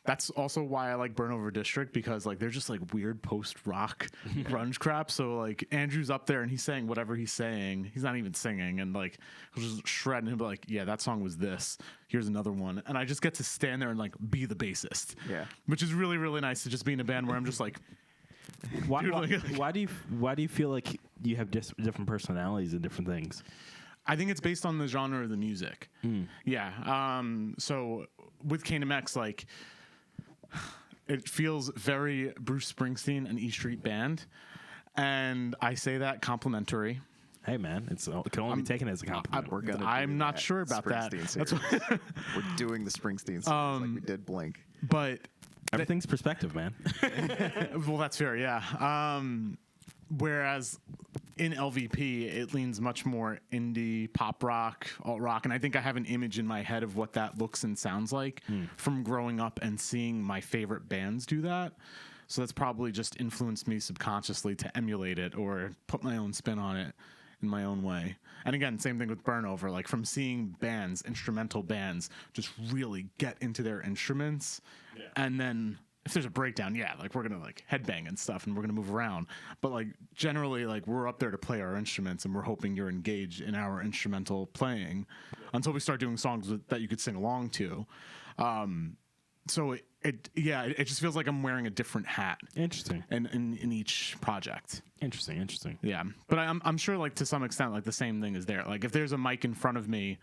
That's also why I like Burnover District, because like they're just like weird post-rock grunge crap. So like Andrew's up there and he's saying whatever he's saying. He's not even singing, and like he'll just shred and he'll be like, yeah, that song was this. Here's another one. And I just get to stand there and like be the bassist. Yeah. Which is really, really nice to just be in a band where I'm just like, why do you feel like you have different personalities and different things? I think it's based on the genre of the music. Yeah. So with Kanem X, like it feels very Bruce Springsteen and E Street Band, and I say that complimentary. Hey man, it can only be taken as a compliment. I'm not sure about that. That's we're doing the Springsteen songs like we did Blink, but everything's perspective, man. Well, that's fair, yeah. Whereas in LVP, it leans much more indie, pop rock, alt rock, and I think I have an image in my head of what that looks and sounds like from growing up and seeing my favorite bands do that. So that's probably just influenced me subconsciously to emulate it or put my own spin on it in my own way. And again, same thing with Burnover, like from seeing bands, instrumental bands, just really get into their instruments, and then if there's a breakdown, like we're gonna like headbang and stuff, and we're gonna move around. But like generally, like we're up there to play our instruments, and we're hoping you're engaged in our instrumental playing until we start doing songs that you could sing along to. So it just feels like I'm wearing a different hat. Interesting. In each project. Interesting. Yeah, but I'm sure like to some extent like the same thing is there. Like if there's a mic in front of me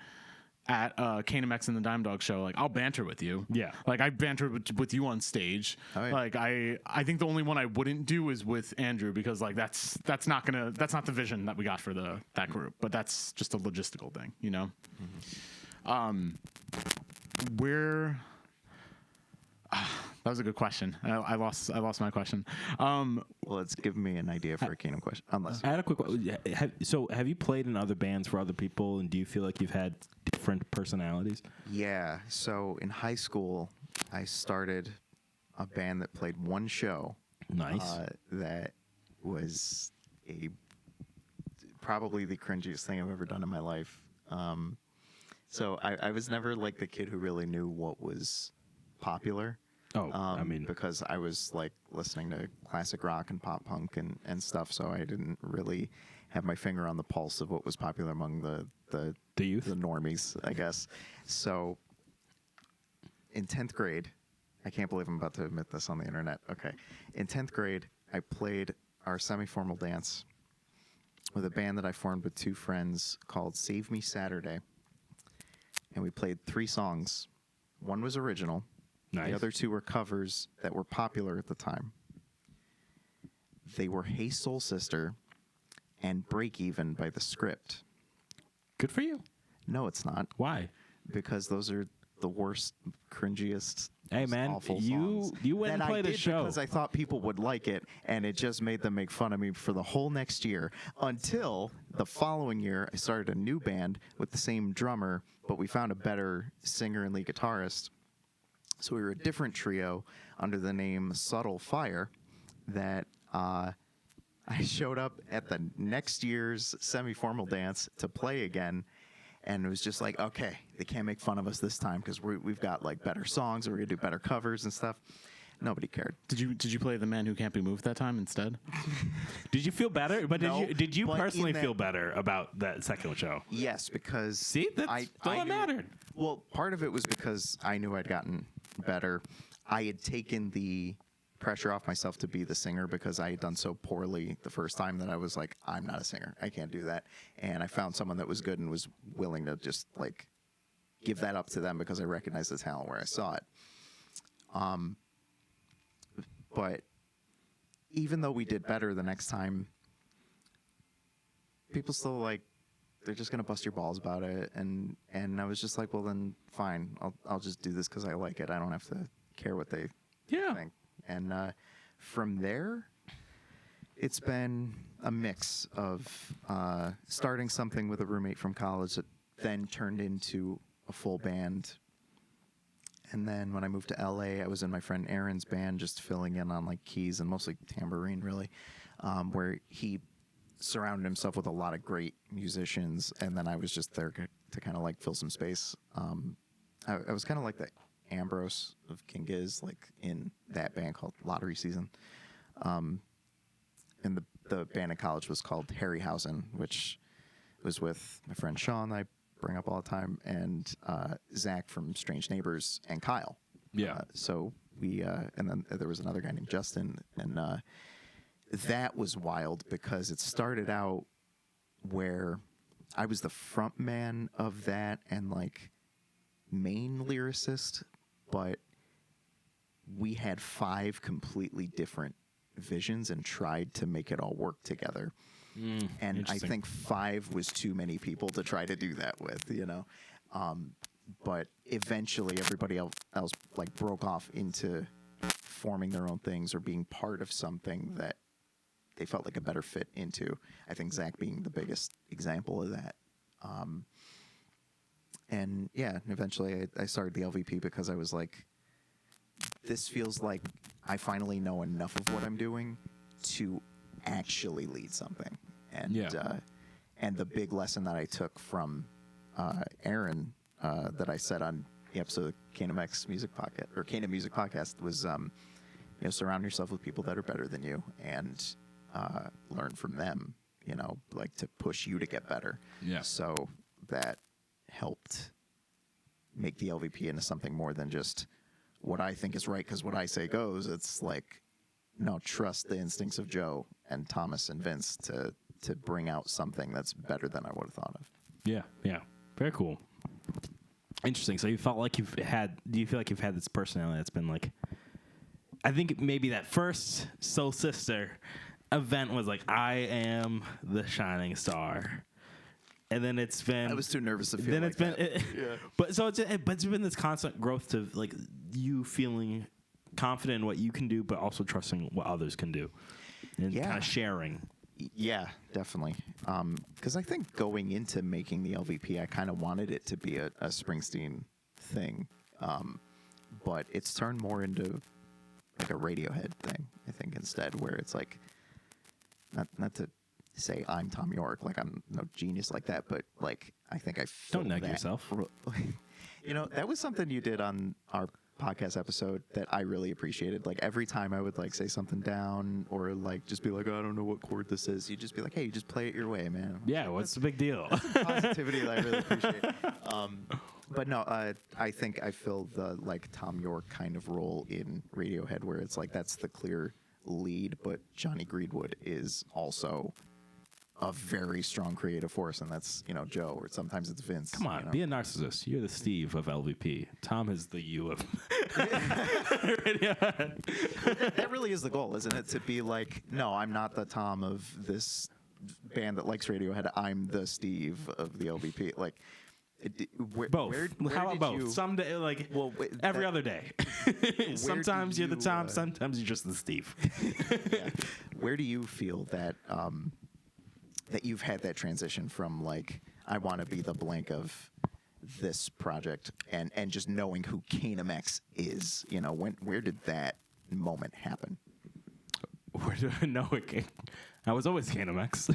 at Kanem X and the Dime Dog show, like I'll banter with you. Yeah. Like I bantered with you on stage. Oh, yeah. Like I think the only one I wouldn't do is with Andrew, because like that's not the vision that we got for that group, but that's just a logistical thing, you know? That was a good question. I lost my question. Well, it's given me an idea for a Kanem question. Unless I had a quick. Have you played in other bands for other people, and do you feel like you've had different personalities? yeah. So in high school, I started a band that played one show. Nice. That was probably the cringiest thing I've ever done in my life. So I was never like the kid who really knew what was popular. Oh, I mean, because I was like listening to classic rock and pop punk and stuff, so I didn't really have my finger on the pulse of what was popular among the youth, the normies, I guess. So in 10th grade, I can't believe I'm about to admit this on the internet. Okay. In 10th grade, I played our semi-formal dance with a band that I formed with two friends called Save Me Saturday. And we played 3 songs. One was original. Nice. The other 2 were covers that were popular at the time. They were Hey Soul Sister and Break Even by The Script. good for you. No, it's not. Why? Because those are the worst, cringiest, Hey, most man, awful you songs. went and That played I a did show. because I thought people would like it, and it just made them make fun of me for the whole next year. Until the following year, I started a new band with the same drummer, but we found a better singer and lead guitarist. So we were a different trio under the name Subtle Fire. That I showed up at the next year's semi-formal dance to play again. And it was just like, okay, they can't make fun of us this time because we've got like better songs, or we're gonna do better covers and stuff. Nobody cared. Did you play The Man Who Can't Be Moved that time instead? Did you feel better? But No, did you but personally in that- feel better about that second show? Yes, because See, that's all that knew- mattered. Well, part of it was because I knew I'd gotten better. I had taken the pressure off myself to be the singer because I had done so poorly the first time that I was like, I'm not a singer. I can't do that. And I found someone that was good and was willing to just like give that up to them because I recognized the talent where I saw it. But even though we did better the next time, people still like, they're just gonna bust your balls about it, and I was just like, well then fine, I'll just do this because I like it. I don't have to care what they think. And from there, it's been a mix of starting something with a roommate from college that then turned into a full band. And then when I moved to LA, I was in my friend Aaron's band, just filling in on like keys and mostly tambourine, really, where he surrounded himself with a lot of great musicians, and then I was just there to kind of like fill some space. I was kind of like the Ambrose of King Giz, like in that band called Lottery Season. And the band in college was called Harryhausen, which was with my friend Sean, I bring up all the time, and Zach from Strange Neighbors, and Kyle. Yeah. So we, and then there was another guy named Justin, and that was wild because it started out where I was the front man of that and like main lyricist, but we had 5 completely different visions and tried to make it all work together. And I interesting. think 5 was too many people to try to do that with, you know. But eventually everybody else like broke off into forming their own things or being part of something that they felt like a better fit into. I think Zach being the biggest example of that. And yeah, eventually I started the LVP because I was like, this feels like I finally know enough of what I'm doing to actually lead something. And and the big lesson that I took from Aaron that I said on the episode of Kanem X Music Podcast or Kanem Music Podcast was, surround yourself with people that are better than you and learn from them. Like to push you to get better. Yeah. So that helped make the LVP into something more than just what I think is right because what I say goes. It's like, no, trust the instincts of Joe and Thomas and Vince to bring out something that's better than I would have thought of. Yeah. Very cool. Interesting. So do you feel like you've had this personality that's been like, I think maybe that first Soul Sister event was like, I am the shining star. And then it's been. I was too nervous to feel then like it's been. that. But it's been this constant growth to like you feeling confident in what you can do, but also trusting what others can do, and kind of sharing. Yeah, definitely. Because I think going into making the LVP, I kind of wanted it to be a Springsteen thing, but it's turned more into like a Radiohead thing, I think, instead, where it's like, not to say I'm Tom York, like I'm no genius like that, but like I think I feel Don't nag that. yourself. You know, that was something you did on our podcast episode that I really appreciated. Like every time I would like say something down or like just be like, oh, I don't know what chord this is, you'd just be like, hey, you just play it your way, man. Yeah, what's the big deal? Positivity that I really appreciate. But no, I think I fill the like Tom York kind of role in Radiohead, where it's like that's the clear lead, but Johnny Greenwood is also a very strong creative force, and that's, you know, Joe, or sometimes it's Vince. Come on, you know? be a narcissist. You're the Steve of LVP. Tom is the you of That really is the goal, isn't it? To be like, no, I'm not the Tom of this band that likes Radiohead. I'm the Steve of the LVP. Like, both. where How did about both? you- Someday, like every other day. Sometimes did you're the you, Tom. Sometimes you're just the Steve. Yeah. Where do you feel that that you've had that transition from like, I want to be the blank of this project, and just knowing who Kanem X is? You know, where did that moment happen? Where do I know it came? I was always Kanem X.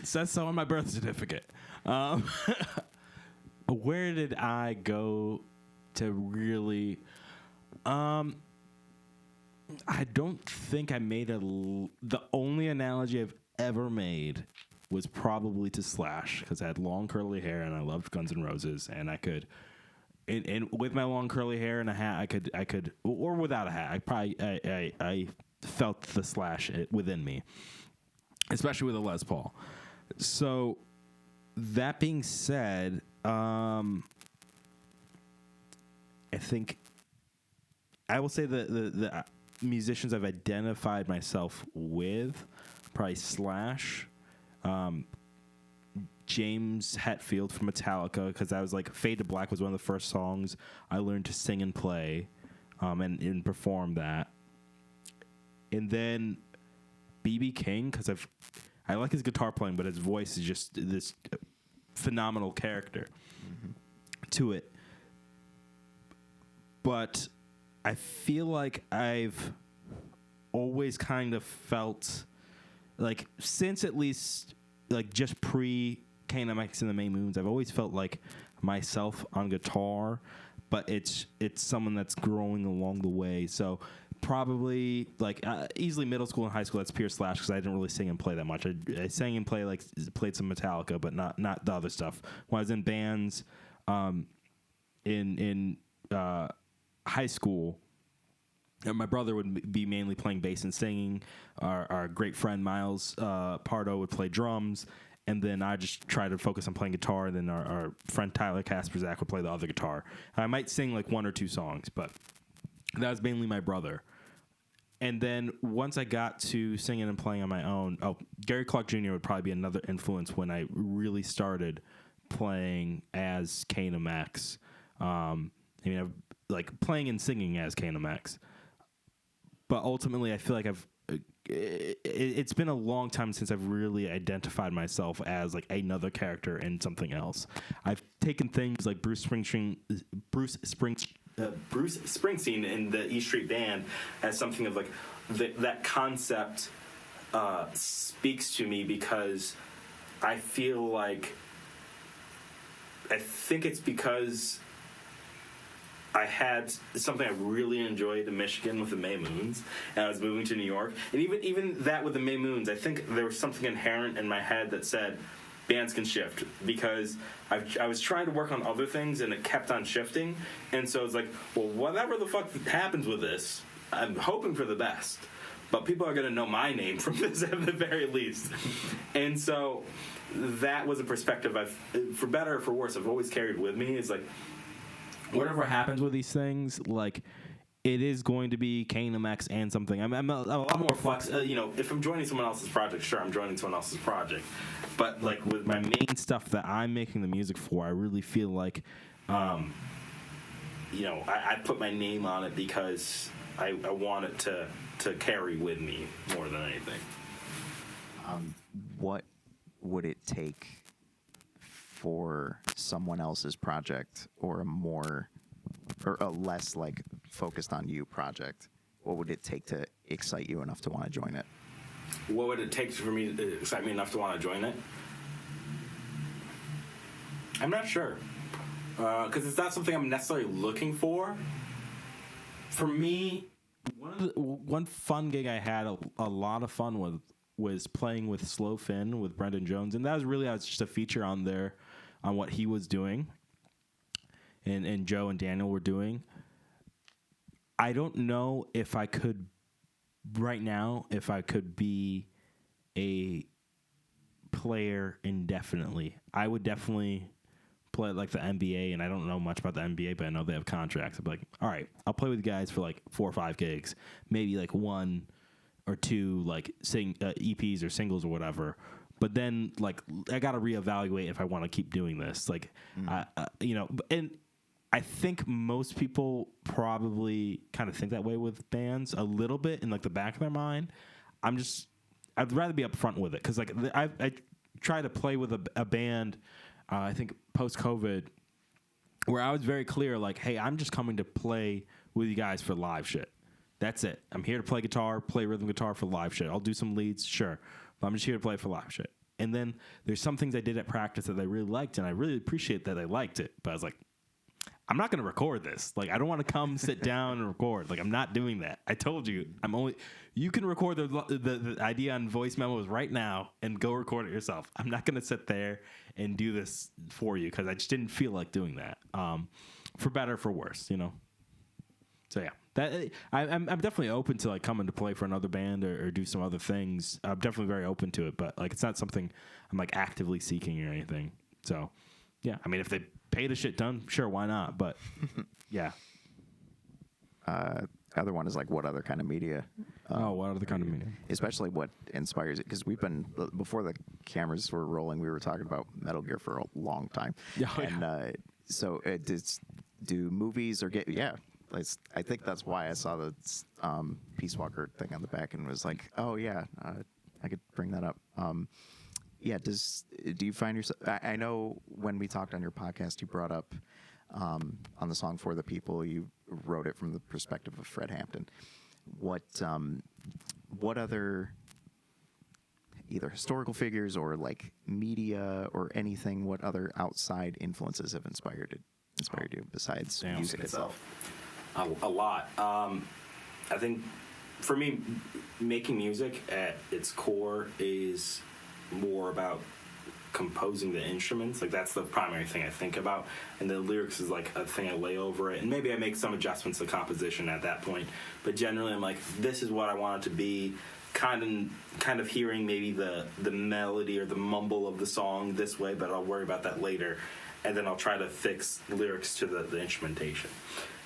Says so on my birth certificate. Where did I go to really? I don't think I made the only analogy I've ever made was probably to Slash, because I had long curly hair and I loved Guns N' Roses, and I could, and with my long curly hair and a hat, I could, or without a hat, I felt the Slash within me, especially with a Les Paul. So that being said, I think I will say the musicians I've identified myself with, probably Slash, James Hetfield from Metallica, because I was like, Fade to Black was one of the first songs I learned to sing and play, and perform that. And then B.B. King, because I like his guitar playing, but his voice is just this phenomenal character to it. But I feel like I've always kind of felt like, since at least like just pre Kanem X and the May Moons, I've always felt like myself on guitar, but it's someone that's growing along the way. So probably like easily middle school and high school, that's pure Slash, because I didn't really sing and play that much. I sang and played some Metallica, but not the other stuff. When I was in bands in high school, and my brother would be mainly playing bass and singing. Our great friend Miles Pardo would play drums, and then I just try to focus on playing guitar. And then our friend Tyler Kasperzak would play the other guitar. I might sing like one or two songs, but that was mainly my brother. And then once I got to singing and playing on my own, Gary Clark Jr. would probably be another influence when I really started playing as Kanem X. I've like playing and singing as Kanem X. But ultimately, I feel like it's been a long time since I've really identified myself as like another character in something else. I've taken things like Bruce Springsteen in the E Street Band as something of like that concept speaks to me, because I feel like, I think it's because I had something I really enjoyed in Michigan with the May Moons, and I was moving to New York. And even that with the May Moons, I think there was something inherent in my head that said bands can shift, because I was trying to work on other things and it kept on shifting. And so it's like, well, whatever the fuck happens with this, I'm hoping for the best, but people are going to know my name from this at the very least. And so that was a perspective for better or for worse, I've always carried with me. Is like, whatever happens with these things, like, it is going to be Kanem X and something. I'm a lot more flex. If I'm joining someone else's project, sure, I'm joining someone else's project. But like with my main stuff that I'm making the music for, I really feel like I put my name on it because I want it to carry with me more than anything. What would it take for someone else's project or a less like focused on you project? What would it take to excite you enough to want to join it? What would it take for me to excite me enough to want to join it? I'm not sure. Because it's not something I'm necessarily looking for. For me, one fun gig I had a lot of fun with was playing with Slow Finn with Brendan Jones, and that was just a feature on there on what he was doing, and Joe and Daniel were doing. I don't know if I could right now be a player indefinitely. I would definitely play like the NBA, and I don't know much about the NBA, but I know they have contracts. I'd be like, all right, I'll play with guys for like 4 or 5 gigs, maybe like 1 or 2 like EPs or singles or whatever. But then like I got to reevaluate if I want to keep doing this. Like, and I think most people probably kind of think that way with bands a little bit in like the back of their mind. I'd rather be upfront with it because like I try to play with a band. I think post-COVID, where I was very clear, like, hey, I'm just coming to play with you guys for live shit. That's it. I'm here to play guitar, play rhythm guitar for live shit. I'll do some leads, sure. But I'm just here to play for live shit. And then there's some things I did at practice that they really liked, and I really appreciate that they liked it. But I was like, I'm not going to record this. Like, I don't want to come sit down and record. Like, I'm not doing that. I told you, you can record the idea on voice memos right now and go record it yourself. I'm not going to sit there and do this for you because I just didn't feel like doing that. For better or for worse, So yeah, I'm definitely open to like coming to play for another band or do some other things. I'm definitely very open to it, but like it's not something I'm like actively seeking or anything. So yeah, I mean if they pay the shit done, sure, why not? But yeah. Other one is like what other kind of media? What other kind of media? Especially what inspires it, because we've been before the cameras were rolling, we were talking about Metal Gear for a long time. So do movies or I think that's why I saw the Peace Walker thing on the back and was like, oh yeah, I could bring that up. Do you find yourself? I know when we talked on your podcast, you brought up on the song For the People, you wrote it from the perspective of Fred Hampton. What other either historical figures or like media or anything? What other outside influences have inspired you besides music itself? A lot. I think for me, making music at its core is more about composing the instruments. Like that's the primary thing I think about, and the lyrics is like a thing I lay over it, and maybe I make some adjustments to composition at that point, but generally I'm like, this is what I want it to be, kind of hearing maybe the melody or the mumble of the song this way, but I'll worry about that later, and then I'll try to fix lyrics to the instrumentation.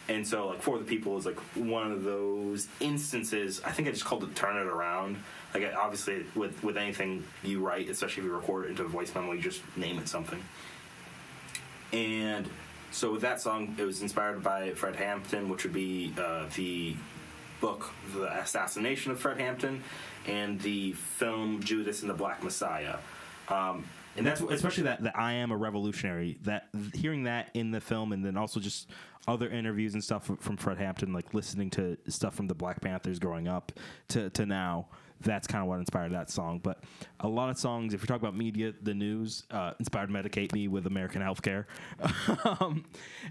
And so like For the People is like one of those instances. I think I just called it Turn It Around. Like obviously with anything you write, especially if you record it into a voice memo, you just name it something. And so with that song, it was inspired by Fred Hampton, which would be the book The Assassination of Fred Hampton and the film Judas and the Black Messiah. And that's especially that I Am a Revolutionary, that hearing that in the film, and then also just other interviews and stuff from Fred Hampton, like listening to stuff from the Black Panthers growing up to now, that's kind of what inspired that song. But a lot of songs, if you're talking about media, the news inspired Medicate Me with American Healthcare.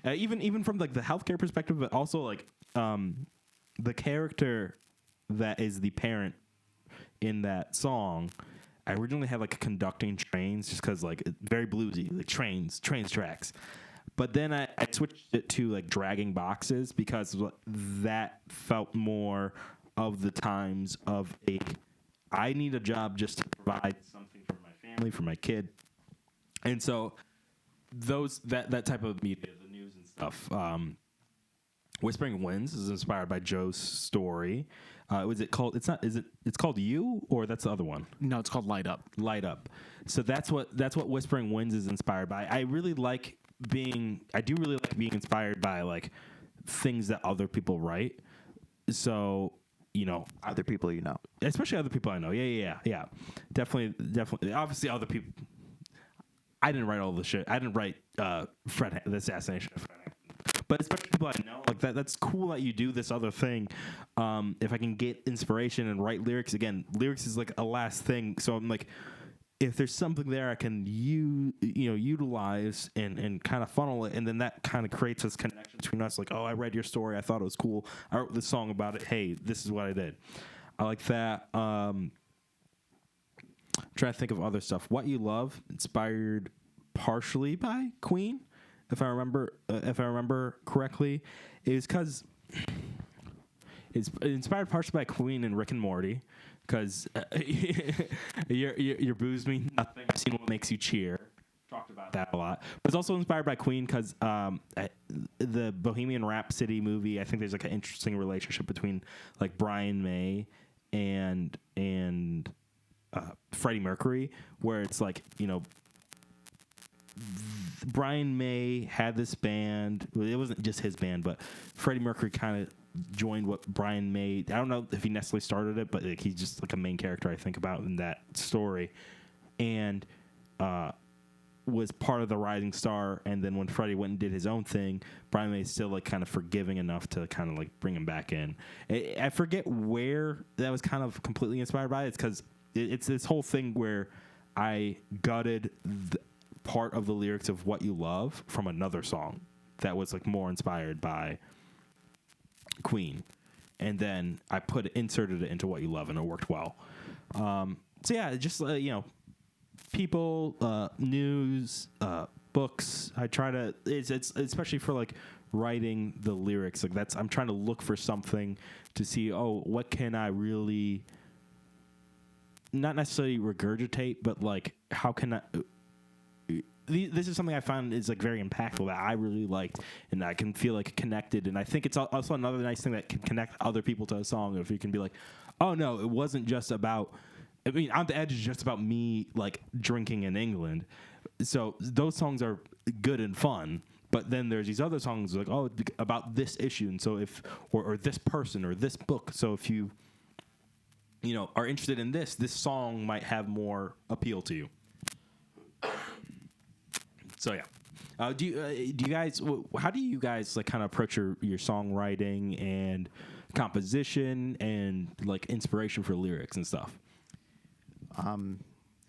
Even from like the healthcare perspective, but also like the character that is the parent in that song. I originally had like conducting trains just because like very bluesy, like trains tracks. But then I switched it to like dragging boxes because that felt more of the times of I need a job just to provide something for my family, for my kid. And so that type of media, the news and stuff. Whispering Winds is inspired by Joe's story. Was it called? It's called You, or that's the other one? No, it's called Light Up. Light Up. So that's what Whispering Winds is inspired by. I do really like being inspired by like things that other people write. So, Other people you know. especially other people I know. Yeah. Definitely. Obviously, other people. I didn't write all the shit. I didn't write the assassination of Fred. But especially people I know, like that's cool that you do this other thing. If I can get inspiration and write lyrics, again, lyrics is like a last thing. So I'm like, if there's something there I can utilize and kind of funnel it, and then that kind of creates this connection between us. Like, oh, I read your story, I thought it was cool, I wrote this song about it. Hey, this is what I did. I like that. Trying to think of other stuff. What You Love, inspired partially by Queen. If I remember correctly, is because it's inspired partially by Queen and Rick and Morty. Because your booze mean nothing. I've seen What Makes You Cheer. Talked about that a lot. But it's also inspired by Queen because the Bohemian Rhapsody movie. I think there's like an interesting relationship between like Brian May and Freddie Mercury, where it's like Brian May had this band. Well, it wasn't just his band, but Freddie Mercury kind of joined what Brian May. I don't know if he necessarily started it, but like, he's just like a main character I think about in that story, and was part of the rising star. And then when Freddie went and did his own thing, Brian May is still like kind of forgiving enough to kind of like bring him back in. I forget where that was kind of completely inspired by. It's because it's this whole thing where I gutted part of the lyrics of What You Love from another song that was like more inspired by Queen, and then I inserted it into What You Love, and it worked well. So yeah, just people, news, books. I try to. It's especially for like writing the lyrics. Like I'm trying to look for something to see. Oh, what can I really? Not necessarily regurgitate, but like how can I? This is something I found is like very impactful that I really liked, and I can feel like connected. And I think it's also another nice thing that can connect other people to a song. If you can be like, oh no, it wasn't just about. I mean, On the Edge is just about me like drinking in England. So those songs are good and fun. But then there's these other songs like, oh, about this issue, and so if or this person or this book. So if you are interested in this song might have more appeal to you. So yeah, do you guys? How do you guys like kind of approach your songwriting and composition and like inspiration for lyrics and stuff?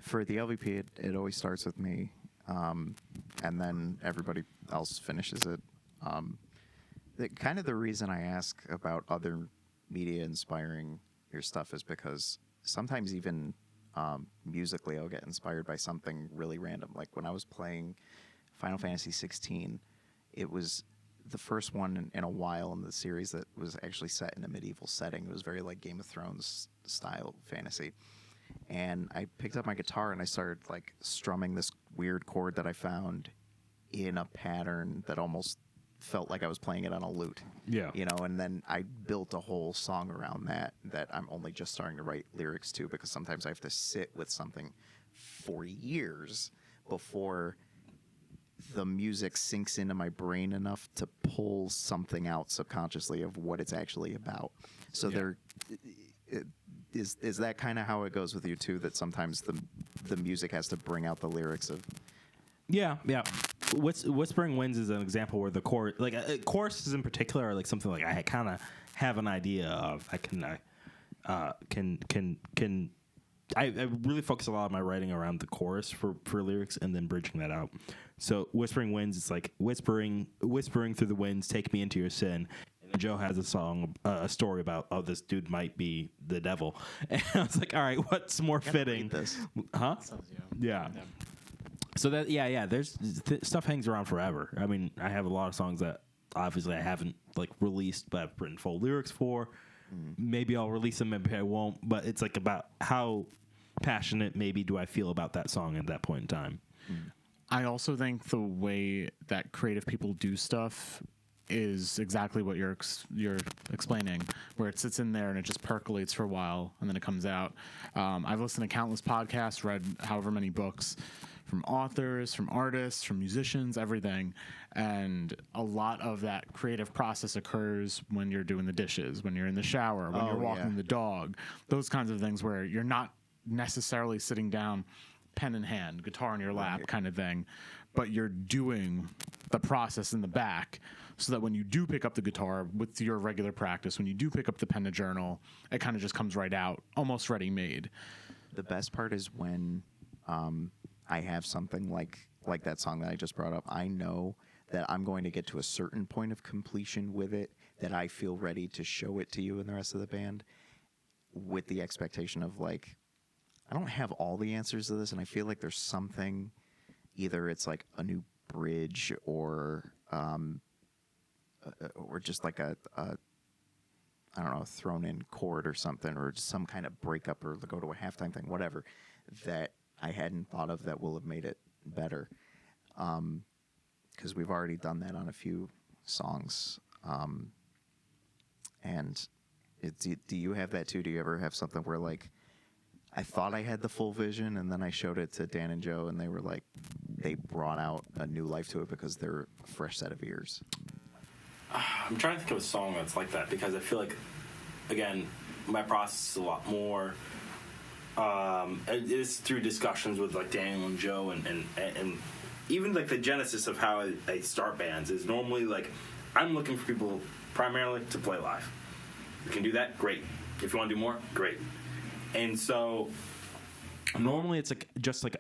For the LVP, it always starts with me, and then everybody else finishes it. Kind of the reason I ask about other media inspiring your stuff is because sometimes even musically I'll get inspired by something really random. Like when I was playing Final Fantasy 16, it was the first one in a while in the series that was actually set in a medieval setting. It was very like Game of Thrones style fantasy. And I picked up my guitar and I started like strumming this weird chord that I found in a pattern that almost felt like I was playing it on a lute. Yeah. And then I built a whole song around that I'm only just starting to write lyrics to, because sometimes I have to sit with something for years before the music sinks into my brain enough to pull something out subconsciously of what it's actually about. So is that kind of how it goes with you too, that sometimes the music has to bring out the lyrics of? Yeah. Whispering Winds is an example where the chorus, like choruses in particular, are like something like I kind of have an idea of. I really focus a lot of my writing around the chorus for lyrics and then bridging that out. So Whispering Winds, it's like whispering through the winds, take me into your sin. And Joe has a story about, oh, this dude might be the devil. And I was like, all right, what's more fitting? This. Huh? Yeah. So that there's stuff hangs around forever. I mean, I have a lot of songs that obviously I haven't like released, but I've written full lyrics for. Maybe I'll release them, maybe I won't. But it's like about how passionate maybe do I feel about that song at that point in time. I also think the way that creative people do stuff is exactly what you're explaining, where it sits in there and it just percolates for a while and then it comes out. I've listened to countless podcasts, read however many books from authors, from artists, from musicians, everything. And a lot of that creative process occurs when you're doing the dishes, when you're in the shower, when you're walking the dog, those kinds of things where you're not necessarily sitting down, pen in hand, guitar in your lap kind of thing, but you're doing the process in the back so that when you do pick up the guitar with your regular practice, when you do pick up the pen to journal, it kind of just comes right out, almost ready-made. The best part is when I have something like that song that I just brought up. I know that I'm going to get to a certain point of completion with it, that I feel ready to show it to you and the rest of the band, with the expectation of like, I don't have all the answers to this, and I feel like there's something, either it's like a new bridge or just like a I don't know, thrown in chord or something, or just some kind of breakup or go to a halftime thing, whatever, that I hadn't thought of that will have made it better. Because we've already done that on a few songs. And do you have that too? Do you ever have something where like, I thought I had the full vision, and then I showed it to Dan and Joe, and they were like, they brought out a new life to it because they're a fresh set of ears? I'm trying to think of a song that's like that, because I feel like, again, my process is a lot more. It is through discussions with like Daniel and Joe, and even like the genesis of how I start bands is normally like, I'm looking for people primarily to play live. If you can do that, great. If you want to do more, great. And so normally it's like just like,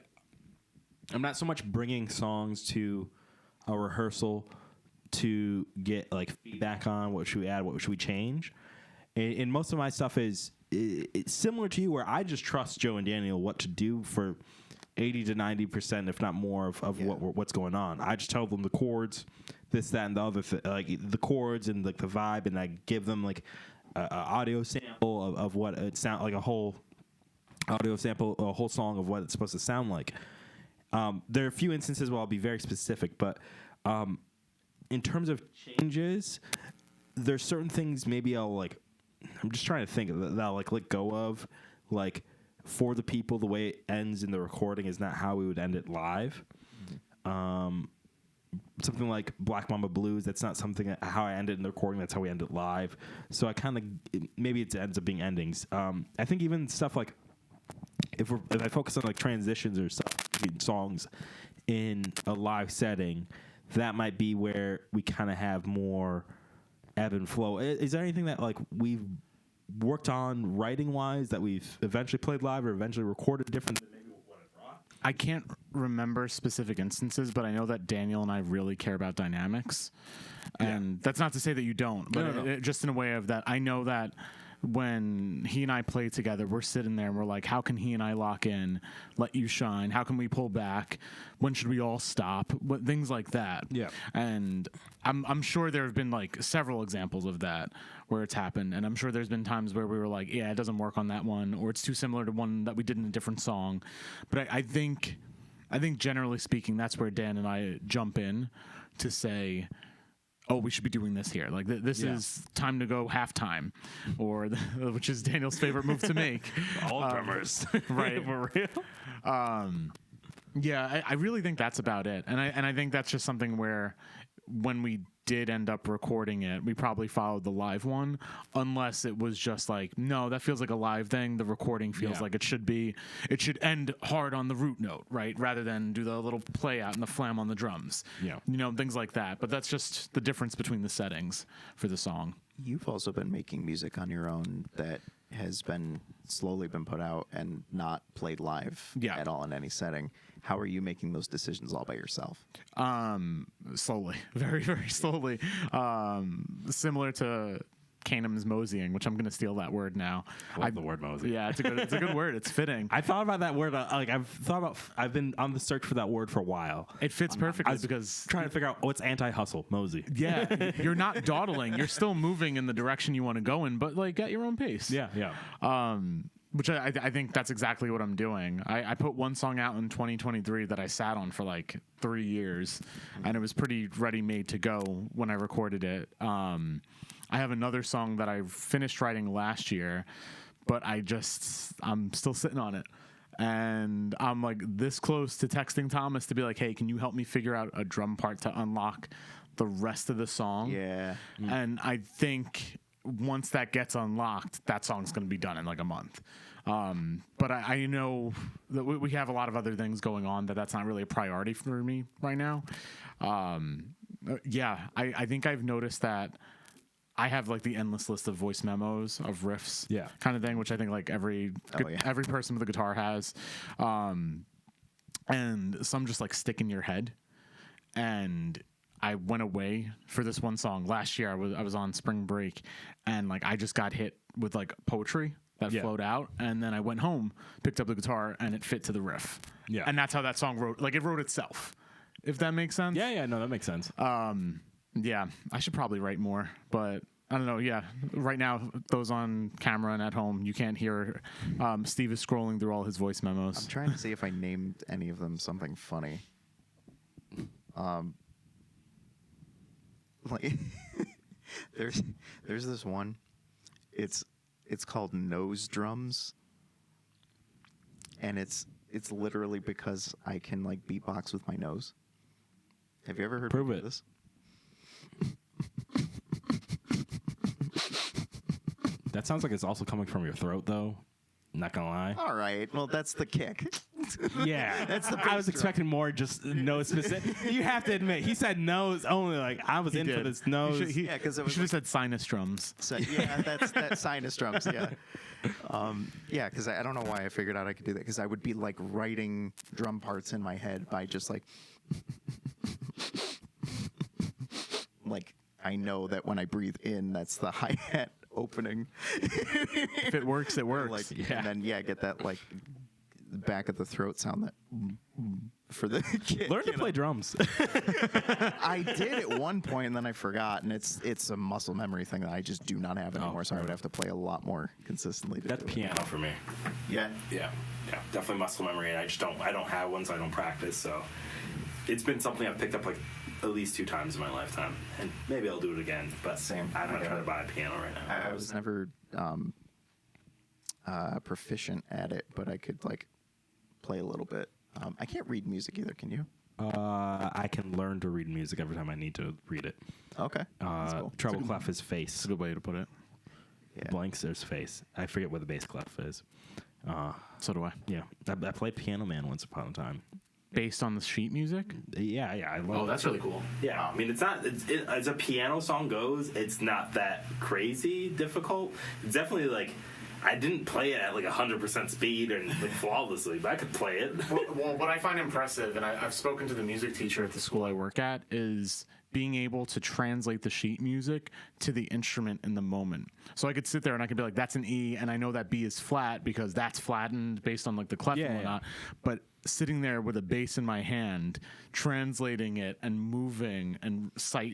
I'm not so much bringing songs to a rehearsal to get like feedback on what should we add, what should we change. And most of my stuff is it's similar to you, where I just trust Joe and Daniel what to do for 80 to 90%, if not more, of what's going on. I just tell them the chords, this, that, and the other, like the chords and like the vibe, and I give them like a audio sample of what it sound like, a whole audio sample, a whole song of what it's supposed to sound like. There are a few instances where I'll be very specific, but in terms of changes, there's certain things maybe I'll like, I'm just trying to think that I'll like let go of, like For the People, the way it ends in the recording is not how we would end it live. Something like Black Mamba Blues, that's not something how I end it in the recording, that's how we end it live. So I kind of, maybe it ends up being endings. I think even stuff like, if I focus on like transitions or songs in a live setting, that might be where we kind of have more ebb and flow. Is there anything that like we've worked on writing wise that we've eventually played live or eventually recorded different than maybe what it brought? I can't remember specific instances, but I know that Daniel and I really care about dynamics. And that's not to say that you don't, but No. Just in a way of that, I know that when he and I play together, we're sitting there and we're like, how can he and I lock in, let you shine? How can we pull back? When should we all stop? Things like that. Yeah. And I'm sure there have been like several examples of that where it's happened. And I'm sure there's been times where we were like, yeah, it doesn't work on that one, or it's too similar to one that we did in a different song. But I think generally speaking, that's where Dan and I jump in to say, oh, we should be doing this here. Like this is time to go halftime, or which is Daniel's favorite move to make. All drummers, right? For real. Yeah, I really think that's about it, and I think that's just something where when we did end up recording it, we probably followed the live one, unless it was just like, no, that feels like a live thing. The recording feels like it should be. It should end hard on the root note, right? Rather than do the little play out and the flam on the drums. Yeah. Things like that. But that's just the difference between the settings for the song. You've also been making music on your own that has been slowly been put out and not played live at all in any setting. How are you making those decisions all by yourself? Slowly, very, very slowly. Similar to Kanem's moseying, which I'm going to steal that word now. I love the word mosey. Yeah, it's a good word. It's fitting. I thought about that word. I've been on the search for that word for a while. It fits perfectly because trying to figure out what's anti-hustle, mosey. Yeah, you're not dawdling. You're still moving in the direction you want to go in, but like at your own pace. Yeah. Which I think that's exactly what I'm doing. I put one song out in 2023 that I sat on for like 3 years, and it was pretty ready-made to go when I recorded it. I have another song that I finished writing last year, but I'm still sitting on it. and I'm like this close to texting Thomas to be like, hey, can you help me figure out a drum part to unlock the rest of the song? Yeah. And I think once that gets unlocked, that song's going to be done in like a month. But I know that we have a lot of other things going on that's not really a priority for me right now. Yeah, I think I've noticed that I have like the endless list of voice memos of riffs, kind of thing, which I think like every person with a guitar has, and some just like stick in your head. And I went away for this one song last year. I was on spring break, and like I just got hit with like poetry that flowed out, and then I went home, picked up the guitar, and it fit to the riff. Yeah, and that's how that song wrote. Like it wrote itself, if that makes sense. Yeah, no, that makes sense. Yeah, I should probably write more, but I don't know. Yeah, right now, those on camera and at home, you can't hear. Steve is scrolling through all his voice memos. I'm trying to see if I named any of them something funny. Like there's this one. It's called Nose Drums, and it's literally because I can like beatbox with my nose. Have you ever heard of this? That sounds like it's also coming from your throat, though. Not gonna lie. All right. Well, that's the kick. Yeah, that's the. I was expecting more, just nose specific. You have to admit, he said nose only. Like I was in for this nose. Yeah, because it should have said sinus drums. So, yeah, that's sinus drums. Yeah. Yeah, because I don't know why I figured out I could do that. Because I would be like writing drum parts in my head by just like. Like I know that when I breathe in, that's the hi-hat opening. If it works, it works. Like, and then get that like back of the throat sound that for the kid. Learn to play drums. I did at one point, and then I forgot, and it's a muscle memory thing that I just do not have anymore. So I would have to play a lot more consistently. That's piano for me. Yeah, definitely muscle memory, and I don't have one, so I don't practice. So it's been something I've picked up like at least 2 times in my lifetime, and maybe I'll do it again. But same. I'm not trying to buy a piano right now. I was never proficient at it, but I could like play a little bit. I can't read music either. Can you? I can learn to read music every time I need to read it. Okay. That's cool. Treble clef is face. That's a good way to put it. Yeah. Blanks, there's face. I forget what the bass clef is. So do I. Yeah, I played Piano Man once upon a time. Based on the sheet music? Yeah, I love. Oh, that's really cool. Yeah, I mean, it's not as a piano song goes. It's not that crazy difficult. It's definitely like I didn't play it at like 100% speed and like flawlessly, but I could play it. Well, what I find impressive, and I've spoken to the music teacher at the school I work at, is being able to translate the sheet music to the instrument in the moment. So I could sit there and I could be like, that's an E, and I know that B is flat because that's flattened based on like the clef and whatnot. But sitting there with a bass in my hand, translating it and moving and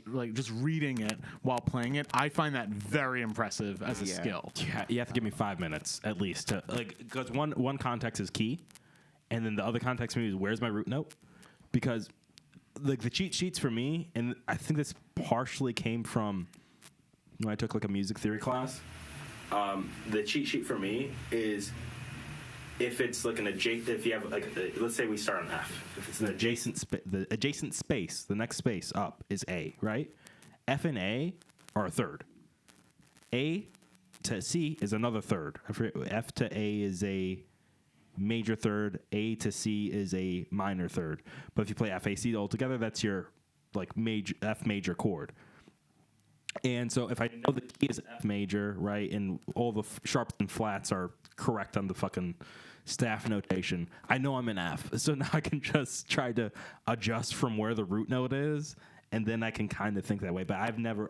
like just reading it while playing it, I find that very impressive as a skill. Yeah, you have to give me 5 minutes at least to like, because one context is key, and then the other context for me is where's my root note, because like the cheat sheets for me, and I think this partially came from when I took like a music theory class. The cheat sheet for me is if it's like an adjacent, if you have like, let's say we start on F. If it's an the adjacent space, the next space up is A, right? F and A are a third. A to C is another third. F to A is a major third. A to C is a minor third. But if you play F, A, C all together, that's your like major F major chord. And so if I know the key is F major, right, and all the sharps and flats are correct on the fucking staff notation, I know I'm in F. So now I can just try to adjust from where the root note is, and then I can kind of think that way. But I've never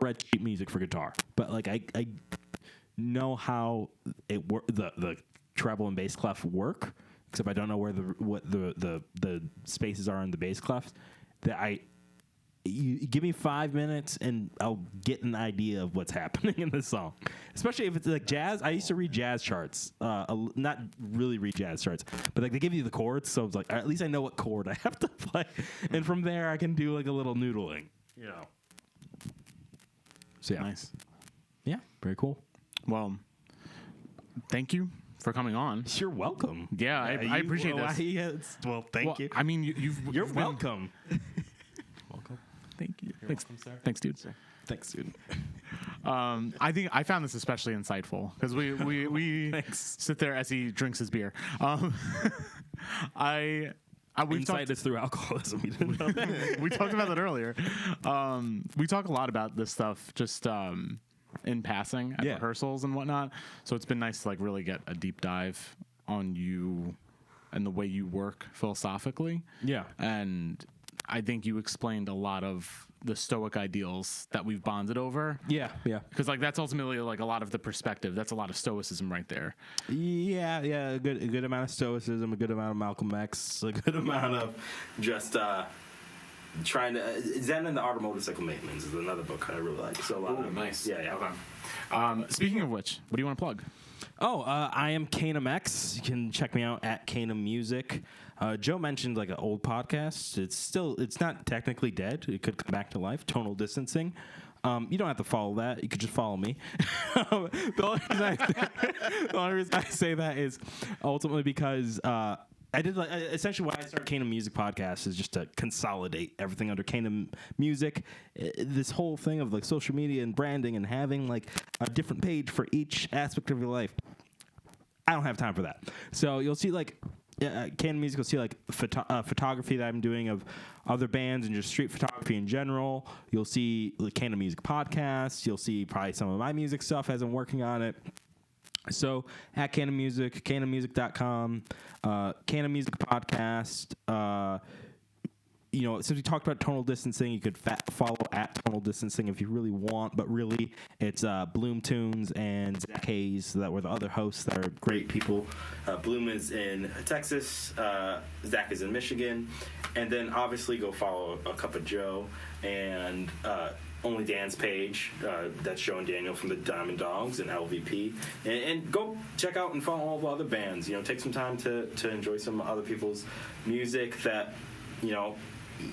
read sheet music for guitar. But like I know how it the treble and bass clef work, except I don't know where the spaces are in the bass clef. You give me 5 minutes and I'll get an idea of what's happening in the song. Especially if it's like jazz. I used to read jazz charts. Not really read jazz charts, but like they give you the chords, so it's like at least I know what chord I have to play, and from there I can do like a little noodling. You know. So yeah. Nice. Yeah, very cool. Well, thank you for coming on. You're welcome. Yeah, I appreciate this. Well, thank you. I mean, You're you've been- welcome. Welcome. Thank you. You're Thanks, welcome, sir. thanks, dude. Thanks, dude. I think I found this especially insightful because we Thanks. sit there as he drinks his beer. We've Insight talked, is through alcoholism. You didn't know that? we talked about that earlier. We talk a lot about this stuff just in passing at Yeah. rehearsals and whatnot. So it's been nice to like really get a deep dive on you and the way you work philosophically. Yeah. And I think you explained a lot of the Stoic ideals that we've bonded over. Yeah. Because like that's ultimately like a lot of the perspective. That's a lot of Stoicism right there. Yeah. A good amount of Stoicism, a good amount of Malcolm X, a good amount of just trying to. Zen and the Art of Motorcycle Maintenance is another book I really like. So a lot of nice. Yeah. Okay. Speaking of which, what do you want to plug? Oh, I am Kanem X. You can check me out at Kanem Music. Joe mentioned like an old podcast. It's not technically dead. It could come back to life. Tonal Distancing. You don't have to follow that. You could just follow me. The only reason I say that is ultimately because I did like essentially why I started Kanem Music Podcast is just to consolidate everything under Kanem Music. This whole thing of like social media and branding and having like a different page for each aspect of your life. I don't have time for that. So you'll see like Kanem Music. You'll see like photography that I'm doing of other bands and just street photography in general. You'll see the Kanem Music Podcast. You'll see probably some of my music stuff as I'm working on it. So at Kanem Music, KanemMusic.com, Kanem Music Podcast. Since we talked about tonal distancing, you could follow at tonal distancing if you really want, but really it's Bloom Tunes and Zach Hayes that were the other hosts that are great people. Bloom is in Texas, Zach is in Michigan, and then obviously go follow A Cup of Joe and Only Dan's page. That's Joe and Daniel from the Diamond Dogs and LVP. And go check out and follow all the other bands. Take some time to enjoy some other people's music that,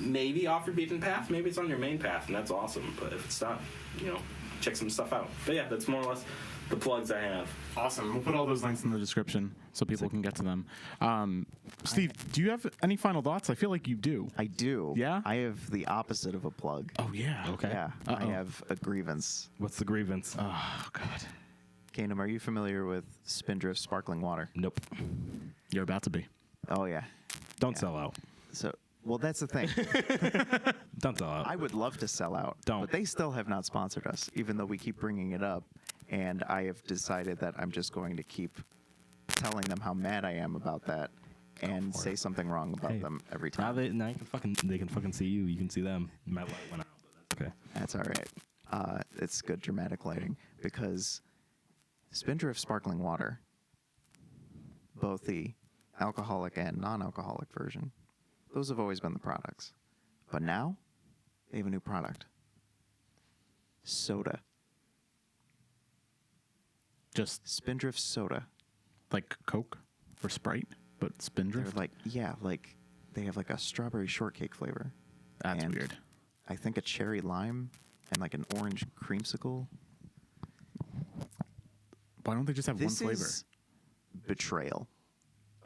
maybe off your beaten path. Maybe it's on your main path, and that's awesome. But if it's not, check some stuff out. But yeah, that's more or less the plugs I have. Awesome. We'll put all those links in the description so people can get to them. Steve, do you have any final thoughts? I feel like you do. I do. Yeah? I have the opposite of a plug. Oh, yeah. Okay. Yeah. I have a grievance. What's the grievance? Oh, God. Kanem, are you familiar with Spindrift sparkling water? Nope. You're about to be. Oh, yeah. Don't sell out. So, well, that's the thing. Don't sell out. I would love to sell out. Don't. But they still have not sponsored us, even though we keep bringing it up. And I have decided that I'm just going to keep telling them how mad I am about that and say something wrong about them every Now time. they can fucking see you. You can see them. My light went out, but that's okay. That's all right. It's good dramatic lighting because Spindrift sparkling water, both the alcoholic and non-alcoholic version, those have always been the products. But now, they have a new product. Soda. Just Spindrift soda. like Coke or Sprite, but They're Spindrift. like, they have like a strawberry shortcake flavor. That's and weird. I think a cherry lime and like an orange creamsicle. Why don't they just have This one flavor? is betrayal.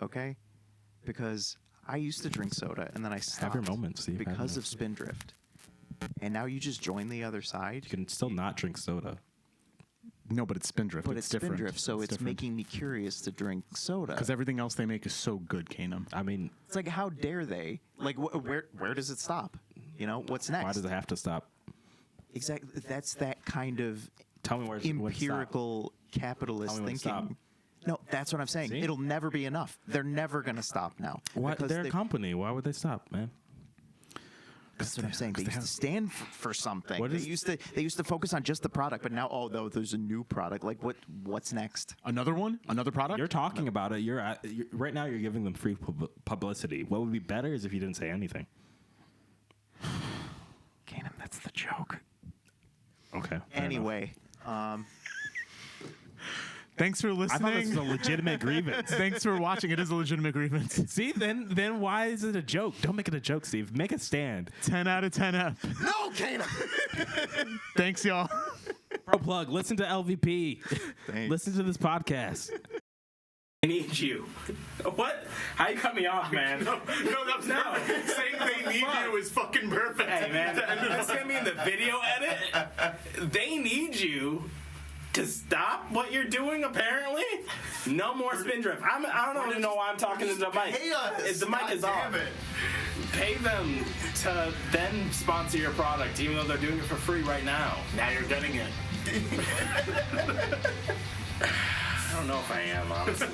Okay? Because I used to drink soda and then I stopped. Have your moments, Steve. Have your because of moments. Spindrift. And now you just join the other side. You can still not drink soda. No, but it's Spindrift. But it's different. Spindrift, so it's making me curious to drink soda. because everything else they make is so good, Kanem. I mean, It's like, how dare they? Like, where does it stop? What's next? why does it have to stop? Exactly. That's that kind of Tell me when to stop. empirical capitalist Tell me when to thinking. stop. No, that's what I'm saying. See? It'll never be enough. They're never going to stop now. Why? Because They're a company. Why would they stop, man? That's what I'm saying. They used to stand for something. What They is- used to focus on just the product, but now, there's a new product. Like, what's next? Another one? Another product? You're talking about it. You're right now. You're giving them free publicity. What would be better is if you didn't say anything. Kanem, that's the joke. Okay. Anyway, Thanks for I listening. thought this was a legitimate grievance. Thanks for watching. It is a legitimate grievance. See, then why is it a joke? Don't make it a joke, Steve. Make a stand. 10 out of 10 F. no, Kanem. Thanks, y'all. Pro plug. Listen to LVP. Thanks. Listen to this podcast. I need you. What? How you cut me off, man? No, that's perfect. Saying they need you is fucking perfect. Hey, man, that's gonna be in the video edit. They need you to stop what you're doing, apparently. No more spin drift. I don't even know why I'm talking to the mic. Pay us. The mic is off. Pay them to then sponsor your product, even though they're doing it for free right now. Now you're getting it. I don't know if I am, honestly.